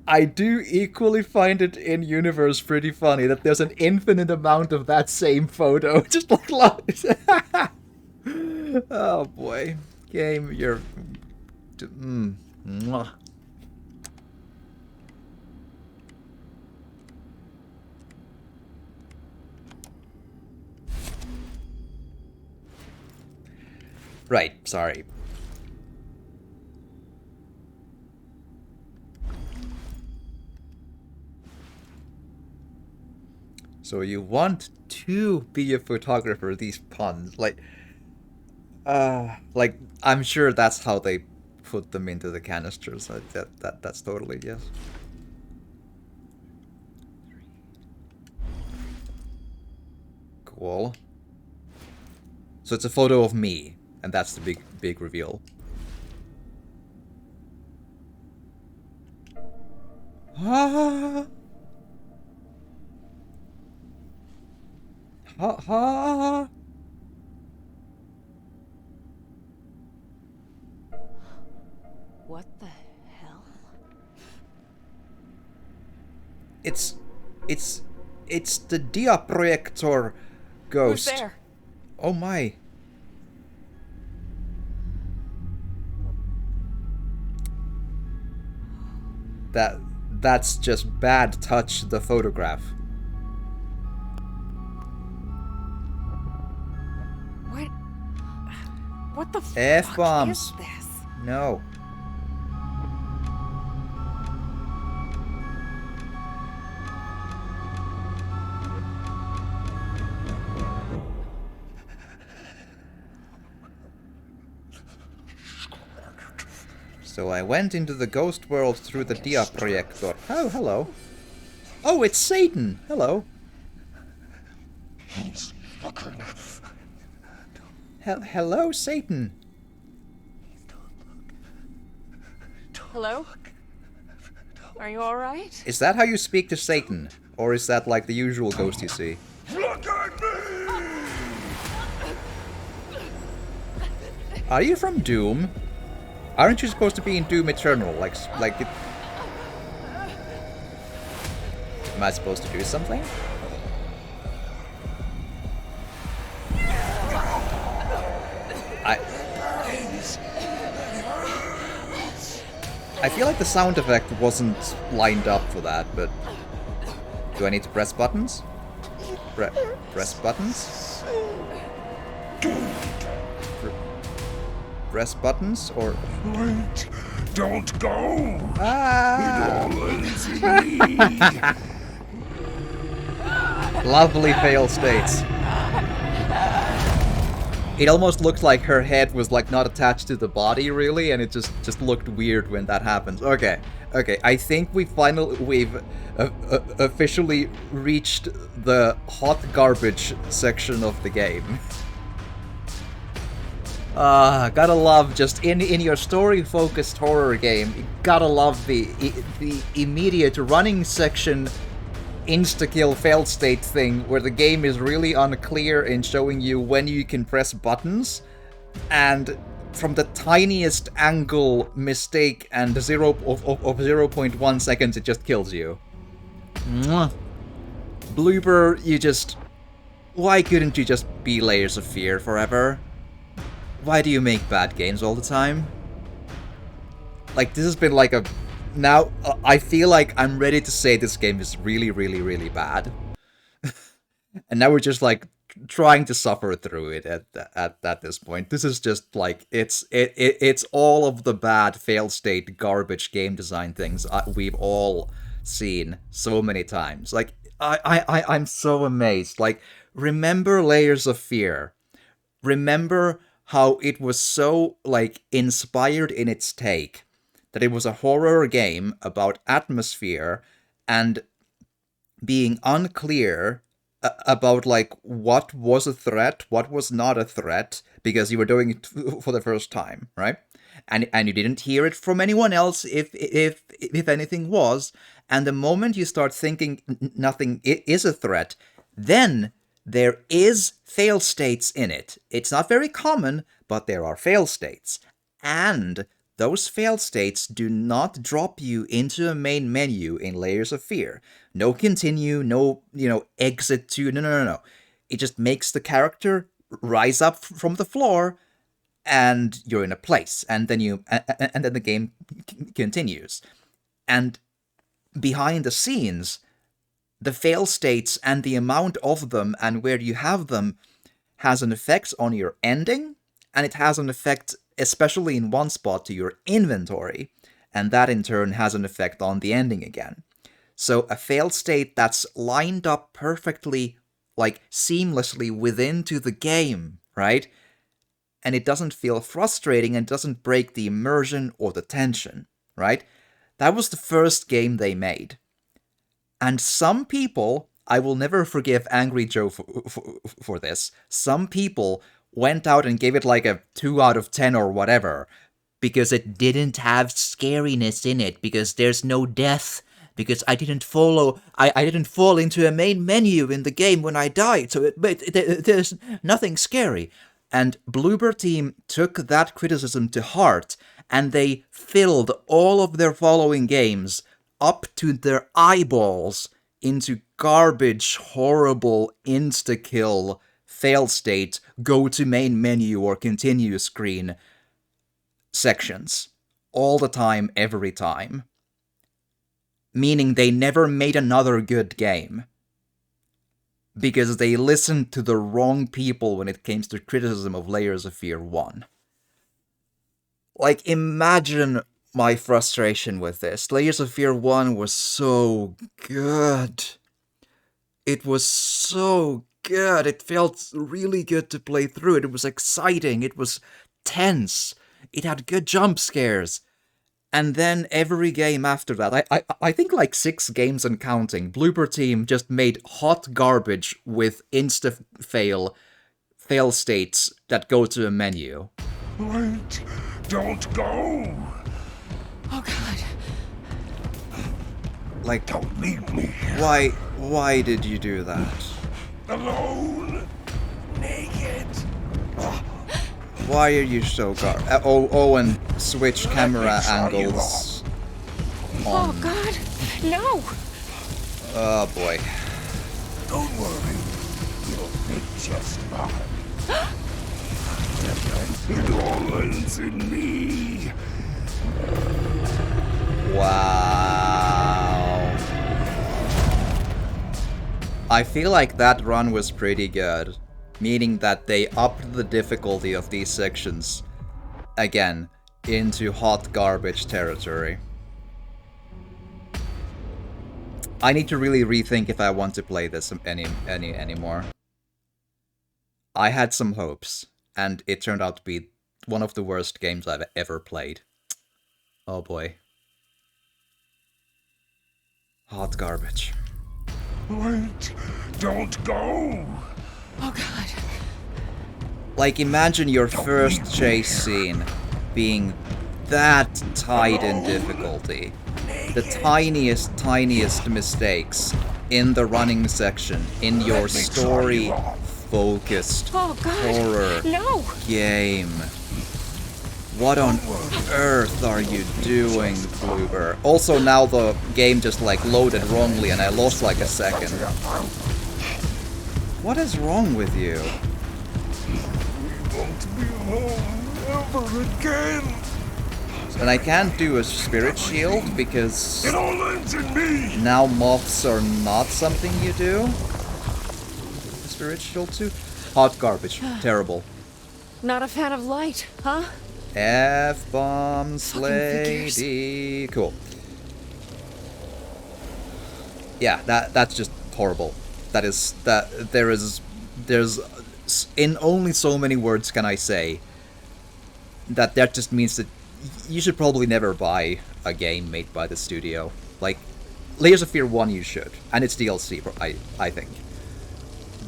I do equally find it in-universe pretty funny that there's an infinite amount of that same photo. Just, like... Oh boy. Game, you're... Mwah. Right, sorry. So you want to be a photographer, these puns, like... Like, I'm sure that's how they put them into the canisters. That's totally yes. Cool. So it's a photo of me, and that's the big reveal. Ah. Ha ha. What the hell? It's the Diaprojektor ghost. Who's there? Oh my. That's just bad touch, the photograph. What the F-bombs. fuck is this? No. So I went into the ghost world through the Diaprojektor. Oh, hello. Oh, it's Satan. Hello. Hello, Satan. Hello? Are you alright? Is that how you speak to Satan? Or is that like the usual ghost you see? Look at me! Are you from Doom? Aren't you supposed to be in Doom Eternal? Like it... Am I supposed to do something? I feel like the sound effect wasn't lined up for that, but... Do I need to press buttons? Press buttons? Press buttons, or... Wait! Don't go! Ah! It all ends in me! Lovely fail states. It almost looked like her head was like not attached to the body really, and it just looked weird when that happens. Okay, I think we've officially reached the hot garbage section of the game. Gotta love just in your story-focused horror game. You gotta love the immediate running section insta-kill failed state thing where the game is really unclear in showing you when you can press buttons, and from the tiniest angle mistake and 0.1 seconds it just kills you. Mwah. Bloober, you just... Why couldn't you just be Layers of Fear forever? Why do you make bad games all the time? Like, this has been like a... Now, I feel like I'm ready to say this game is really, really, really bad. And now we're just, like, trying to suffer through it at this point. This is just, like, it's all of the bad, failed state, garbage game design things we've all seen so many times. Like, I'm so amazed. Like, remember Layers of Fear. Remember how it was so, like, inspired in its take. That it was a horror game about atmosphere and being unclear about, like, what was a threat, what was not a threat, because you were doing it for the first time, right? And you didn't hear it from anyone else if anything was, and the moment you start thinking nothing is a threat, then there is fail states in it. It's not very common, but there are fail states. And those failed states do not drop you into a main menu in Layers of Fear. No continue, no, exit to, no. It just makes the character rise up from the floor, and you're in a place, and then and then the game continues. And behind the scenes, the fail states and the amount of them and where you have them has an effect on your ending, and it has an effect, especially in one spot, to your inventory, and that in turn has an effect on the ending again. So a failed state that's lined up perfectly, like seamlessly within to the game, right? and it doesn't feel frustrating and doesn't break the immersion or the tension, right? That was the first game they made. And some people, I will never forgive Angry Joe for this, some people went out and gave it like a 2 out of 10 or whatever, because it didn't have scariness in it, because there's no death, because I didn't fall into a main menu in the game when I died, so there's nothing scary. And Bloober Team took that criticism to heart, and they filled all of their following games up to their eyeballs into garbage, horrible, insta-kill, fail state, go to main menu or continue screen sections. All the time, every time. Meaning they never made another good game. Because they listened to the wrong people when it came to criticism of Layers of Fear 1. Like, imagine my frustration with this. Layers of Fear 1 was so good. It was so good. It felt really good to play through it. It was exciting. It was tense. It had good jump scares. And then every game after that, I think like 6 games and counting, Bloober Team just made hot garbage with insta-fail states that go to a menu. Wait! Don't go! Oh god. Like, Don't leave me here why did you do that? alone! Naked! Why are you so and switch camera angles. Oh god. No. Oh boy. Don't worry. You'll be just fine. It all ends in me. Wow. I feel like that run was pretty good. Meaning that they upped the difficulty of these sections, again, into hot garbage territory. I need to really rethink if I want to play this anymore. I had some hopes, and it turned out to be one of the worst games I've ever played. Oh boy. Hot garbage. Wait! Don't go! Oh god. Like, imagine your first chase scene being that tight in difficulty. The tiniest mistakes in the running section in your story-focused horror game. What on earth are you doing, Bloober? Also, now the game just, like, loaded wrongly and I lost, like, a second. What is wrong with you? Won't be home ever again! And I can't do a spirit shield because It all ends in me! now moths are not something you do. Spirit shield too? Hot garbage. Terrible. Not a fan of light, huh? F-bombs, Fucking figures. lady. Cool. Yeah, that's just horrible. There's in only so many words can I say that just means that you should probably never buy a game made by the studio. Like, Layers of Fear 1 you should, and it's DLC, I think.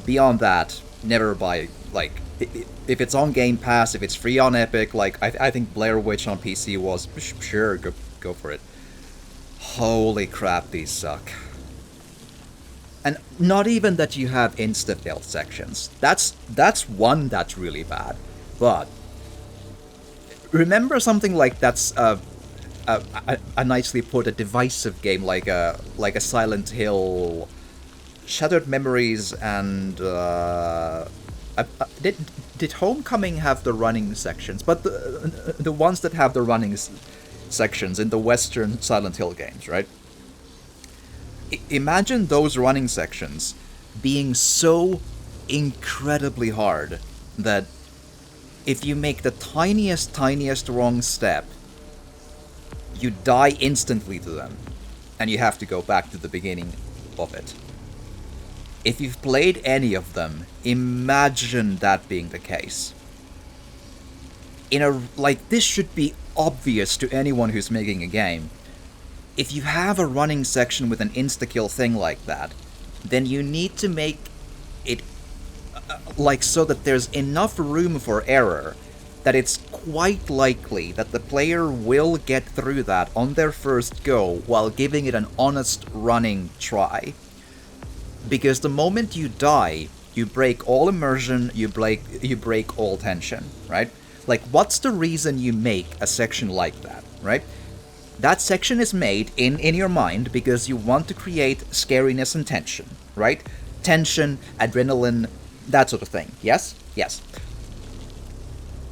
Beyond that, never buy, like, if it's on Game Pass, if it's free on Epic, like, I think Blair Witch on PC was, sure, go for it. Holy crap, these suck. And not even that you have insta-fail sections. That's one that's really bad. But remember something like that's a nicely put, a divisive game like a Silent Hill, Shattered Memories, and did Homecoming have the running sections? But the ones that have the running sections in the Western Silent Hill games, right? Imagine those running sections being so incredibly hard that if you make the tiniest wrong step, you die instantly to them, and you have to go back to the beginning of it. If you've played any of them, imagine that being the case. this should be obvious to anyone who's making a game. If you have a running section with an insta-kill thing like that, then you need to make it so that there's enough room for error that it's quite likely that the player will get through that on their first go while giving it an honest running try. Because the moment you die, you break all immersion, you break all tension, right? Like, what's the reason you make a section like that, right? That section is made in your mind because you want to create scariness and tension, right? Tension, adrenaline, that sort of thing. Yes? Yes.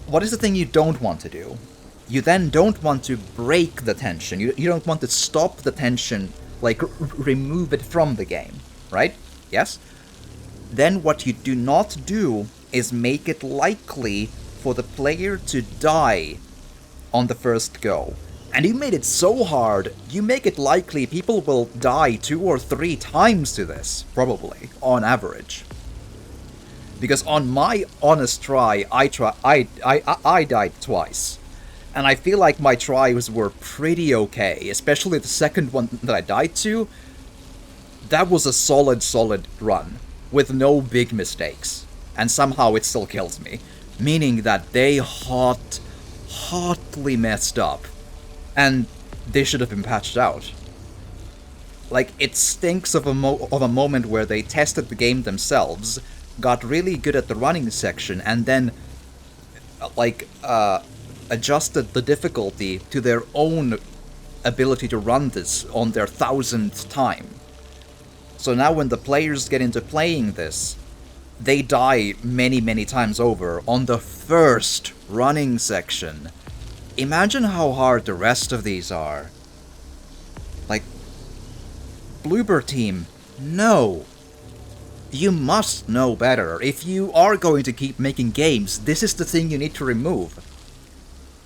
What is the thing you don't want to do? You then don't want to break the tension. You don't want to stop the tension, like remove it from the game, right? Yes? Then what you do not do is make it likely for the player to die on the first go. And you made it so hard, you make it likely people will die 2 or 3 times to this, probably, on average. Because on my honest try, I died twice. And I feel like my tries were pretty okay, especially the second one that I died to. That was a solid run, with no big mistakes. And somehow it still kills me. Meaning that they hotly messed up. And they should have been patched out. Like, it stinks of a moment where they tested the game themselves, got really good at the running section, and then, adjusted the difficulty to their own ability to run this on their 1000th time. So now when the players get into playing this, they die many times over on the first running section. Imagine how hard the rest of these are. Like, Bloober Team, no. You must know better. If you are going to keep making games, this is the thing you need to remove.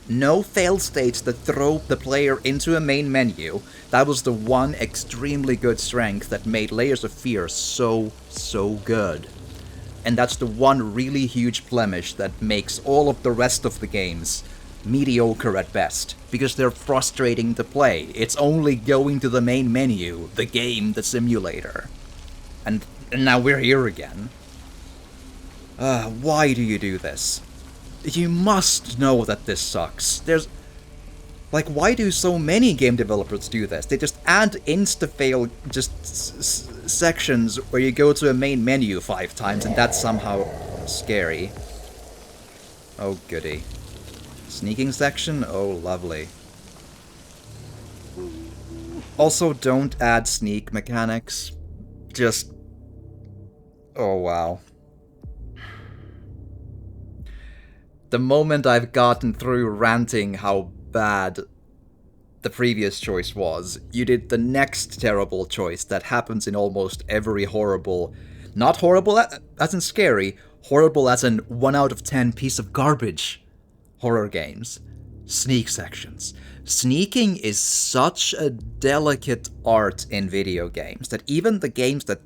No fail states that throw the player into a main menu. That was the one extremely good strength that made Layers of Fear so good. And that's the one really huge blemish that makes all of the rest of the games mediocre at best, because they're frustrating to play. It's only going to the main menu, the game, the simulator. And now we're here again. Why do you do this? You must know that this sucks. Why do so many game developers do this? They just add insta-fail sections where you go to a main menu 5 times, and that's somehow scary. Oh, goody. Sneaking section? Oh, lovely. Also, don't add sneak mechanics. Just... oh, wow. The moment I've gotten through ranting how bad the previous choice was, you did the next terrible choice that happens in almost every horrible... not horrible as in scary, horrible as in 1 out of 10 piece of garbage horror games. Sneak sections. Sneaking is such a delicate art in video games that even the games that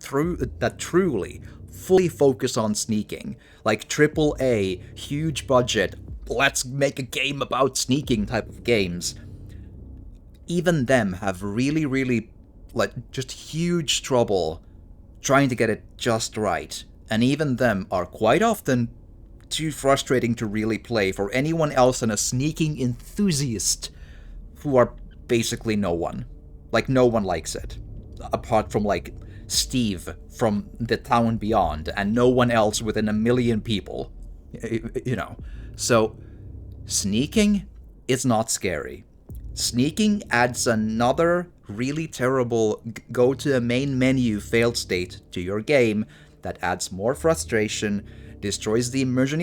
truly fully focus on sneaking, like AAA, huge budget, let's make a game about sneaking type of games, even them have really, just huge trouble trying to get it just right. And even them are quite often too frustrating to really play for anyone else than a sneaking enthusiast, who are basically no one. Like, no one likes it. Apart from, Steve from The Town Beyond, and no one else within 1 million people. You know. So, sneaking is not scary. Sneaking adds another really terrible go to a main menu failed state to your game that adds more frustration, destroys the immersion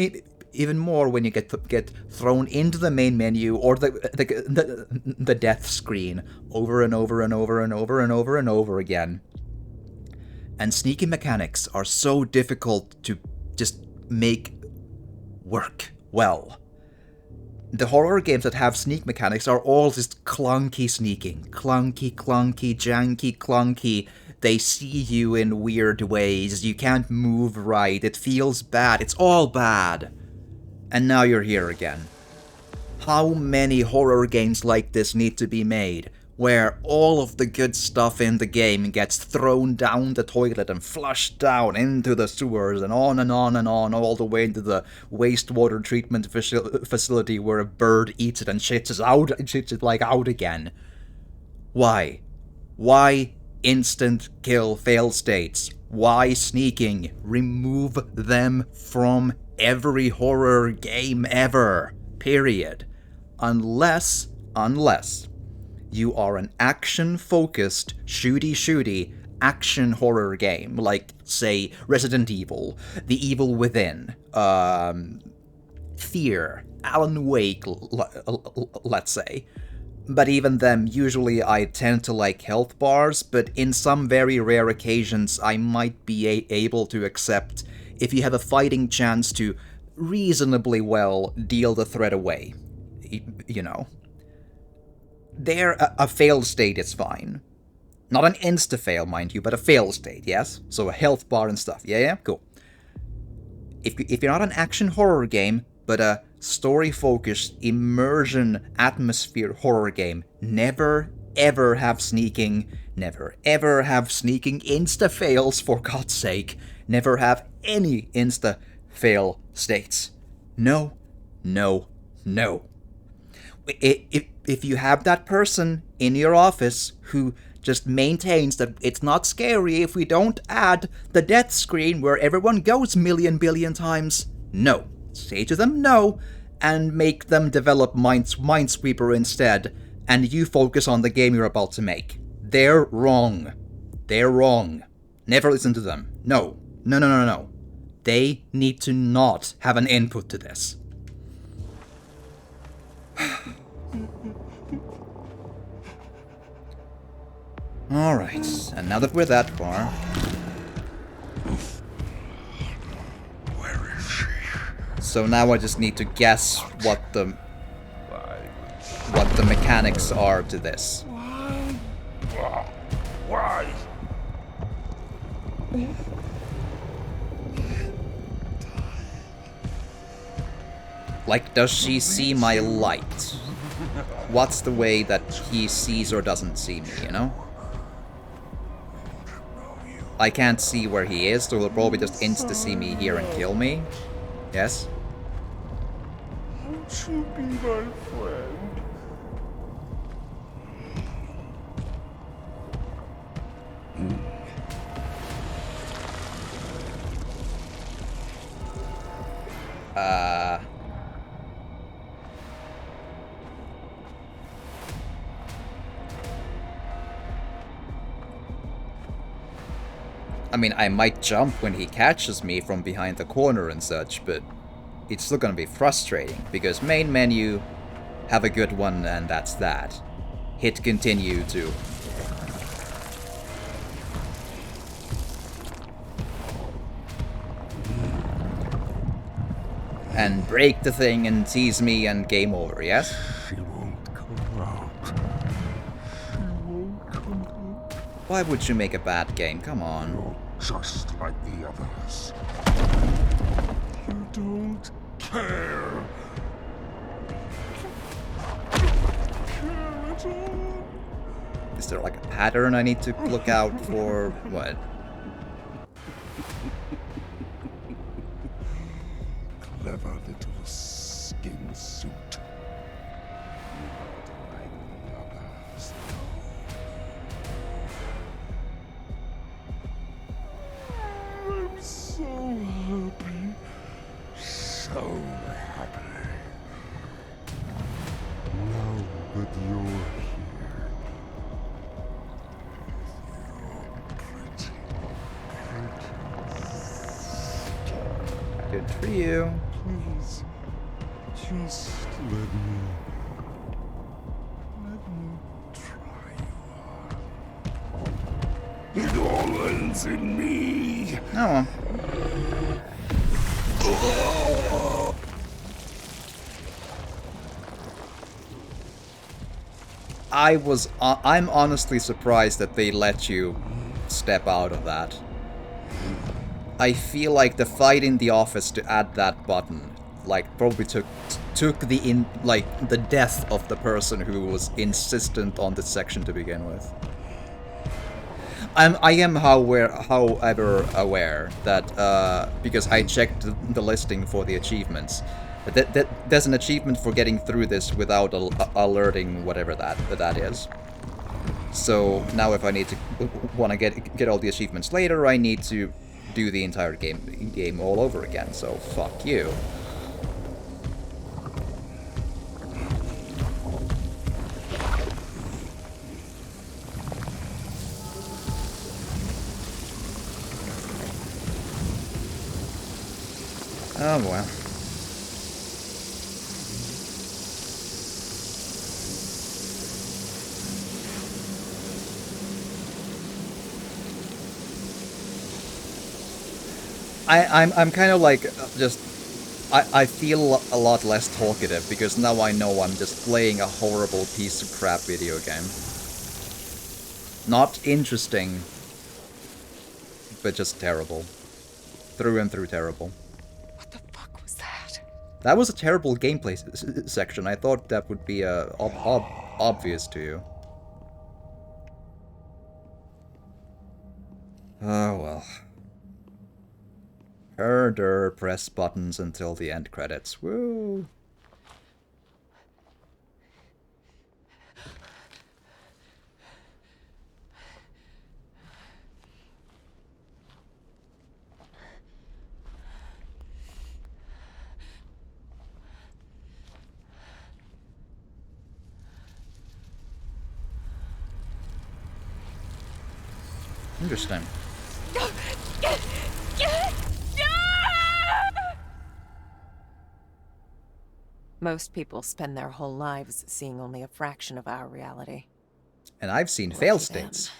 even more when you get thrown into the main menu or the death screen over and over and over and over and over and over again. And sneaking mechanics are so difficult to just make work well. The horror games that have sneak mechanics are all just clunky sneaking. Clunky, janky, clunky. They see you in weird ways. You can't move right. It feels bad. It's all bad. And now you're here again. How many horror games like this need to be made, where all of the good stuff in the game gets thrown down the toilet and flushed down into the sewers and on and on and on, all the way into the wastewater treatment facility where a bird eats it and shits it out again? Why? Why instant kill fail states? Why sneaking? Remove them from every horror game ever. Period. Unless you are an action-focused, shooty action horror game, like, say, Resident Evil, The Evil Within, Fear, Alan Wake, let's say. But even then, usually I tend to like health bars, but in some very rare occasions I might be able to accept if you have a fighting chance to reasonably well deal the threat away. You know. There, a fail state is fine. Not an insta-fail, mind you, but a fail state, yes? So a health bar and stuff. Yeah, cool. If you're not an action horror game, but a story-focused, immersion, atmosphere horror game, never, ever have sneaking. Never, ever have sneaking insta-fails, for God's sake. Never have any insta-fail states. No. If you have that person in your office who just maintains that it's not scary if we don't add the death screen where everyone goes million billion times, no. Say to them no, and make them develop Minesweeper instead, and you focus on the game you're about to make. They're wrong. They're wrong. Never listen to them. No. They need to not have an input to this. Alright, and now that we're that far... Where is she? So now I just need to guess what the mechanics are to this. Why? Like, does she see my light? What's the way that he sees or doesn't see me, you know? I can't see where he is, so he'll probably just insta-see me here and kill me. Yes? Won't you be my friend? I mean, I might jump when he catches me from behind the corner and such, but it's still gonna be frustrating, because main menu, have a good one, and that's that. Hit continue to... and break the thing and tease me and game over, yes? She won't come out. She won't come out. Why would you make a bad game? Come on. You're just like the others. You don't care. Care at all. Is there like a pattern I need to look out for? What? Clever little skin suit. Not like the others. I'm so happy. So happy. Now that you're here. You're pretty. Good for you. Please, just let me try you on. It all ends in me. Oh. I'm honestly surprised that they let you step out of that. I feel like the fight in the office to add that button, like, probably took took the death of the person who was insistent on this section to begin with. I am however aware that because I checked the listing for the achievements, that there's an achievement for getting through this without alerting whatever that is. So now if I need to want to get all the achievements later, I need to do the entire game all over again. So fuck you. Oh well. I'm kind of like just I feel a lot less talkative because now I know I'm just playing a horrible piece of crap video game. Not interesting, but just terrible. Through and through terrible. What the fuck was that? That was a terrible gameplay section. I thought that would be obvious to you. Oh well. Herder, press buttons until the end credits. Woo! Interesting. Most people spend their whole lives seeing only a fraction of our reality. And I've seen Lucky fail them. states.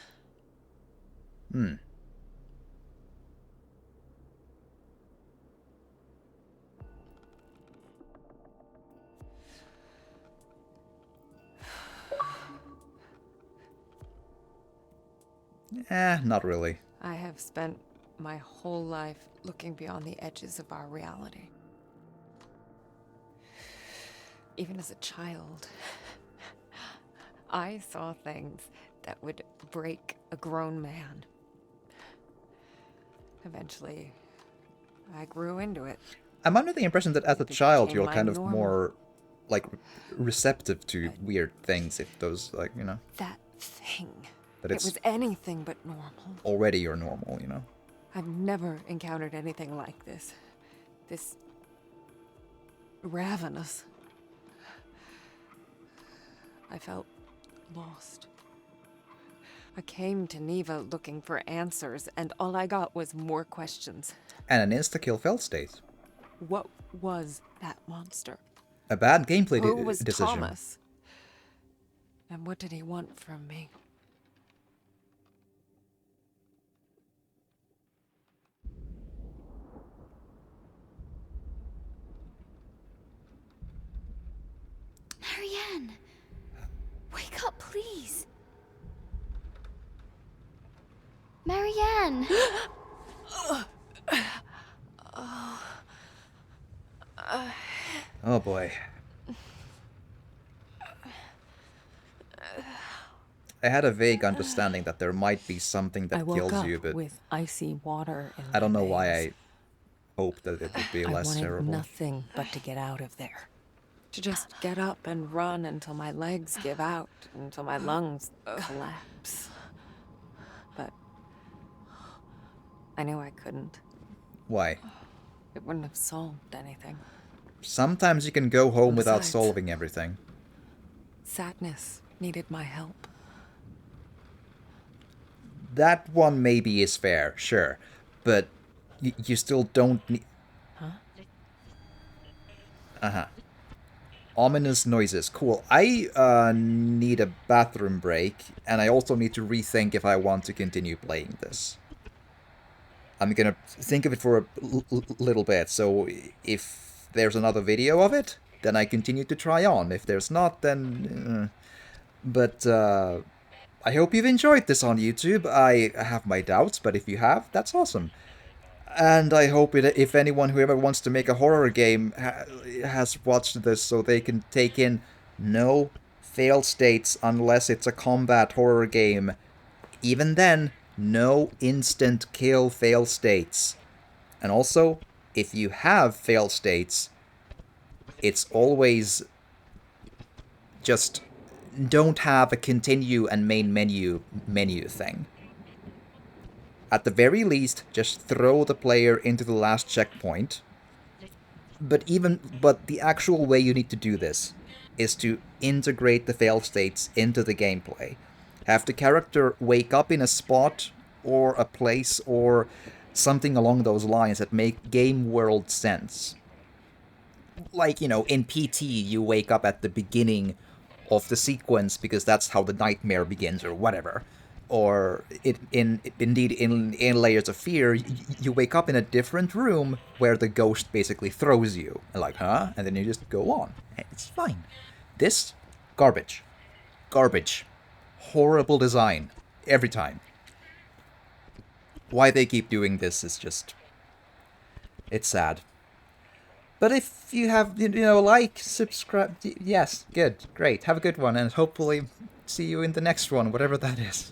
Not really. I have spent my whole life looking beyond the edges of our reality. Even as a child, I saw things that would break a grown man. Eventually, I grew into it. I'm under the impression that as a child became you're my kind of normal. more, like, receptive to weird things if those, like, you know, That thing. that It it's was anything but normal. already your normal, you know? I've never encountered anything like this. This ravenous. I felt lost. I came to Neva looking for answers, and all I got was more questions. And an insta-kill failed state. What was that monster? A bad gameplay Who was decision. Thomas? And what did he want from me? Marianne! Wake up, please! Marianne! Oh boy. I had a vague understanding that there might be something I that woke kills up you, but with icy water in I don't my know why veins. I hoped that it would be I less wanted terrible. nothing but to get out of there. To just get up and run until my legs give out, until my lungs collapse. But I knew I couldn't. Why? It wouldn't have solved anything. Sometimes you can go home without Besides- solving everything. Sadness needed my help. That one maybe is fair, sure. But you still don't need... Huh? Uh-huh. Ominous noises. Cool. I need a bathroom break, and I also need to rethink if I want to continue playing this. I'm gonna think of it for a little bit, so if there's another video of it, then I continue to try on. If there's not, then... But, I hope you've enjoyed this on YouTube. I have my doubts, but if you have, that's awesome. And I hope if anyone who ever wants to make a horror game has watched this, so they can take in no fail states unless it's a combat horror game. Even then, no instant kill fail states. And also, if you have fail states, it's always just don't have a continue and main menu thing. At the very least, just throw the player into the last checkpoint. But the actual way you need to do this is to integrate the fail states into the gameplay. Have the character wake up in a spot or a place or something along those lines that make game world sense. Like, in PT, you wake up at the beginning of the sequence because that's how the nightmare begins or whatever. Or in Layers of Fear, you wake up in a different room where the ghost basically throws you. Like, huh? And then you just go on. It's fine. This, garbage. Garbage. Horrible design. Every time. Why they keep doing this is just... it's sad. But if you have, subscribe... yes, good, great. Have a good one, and hopefully see you in the next one, whatever that is.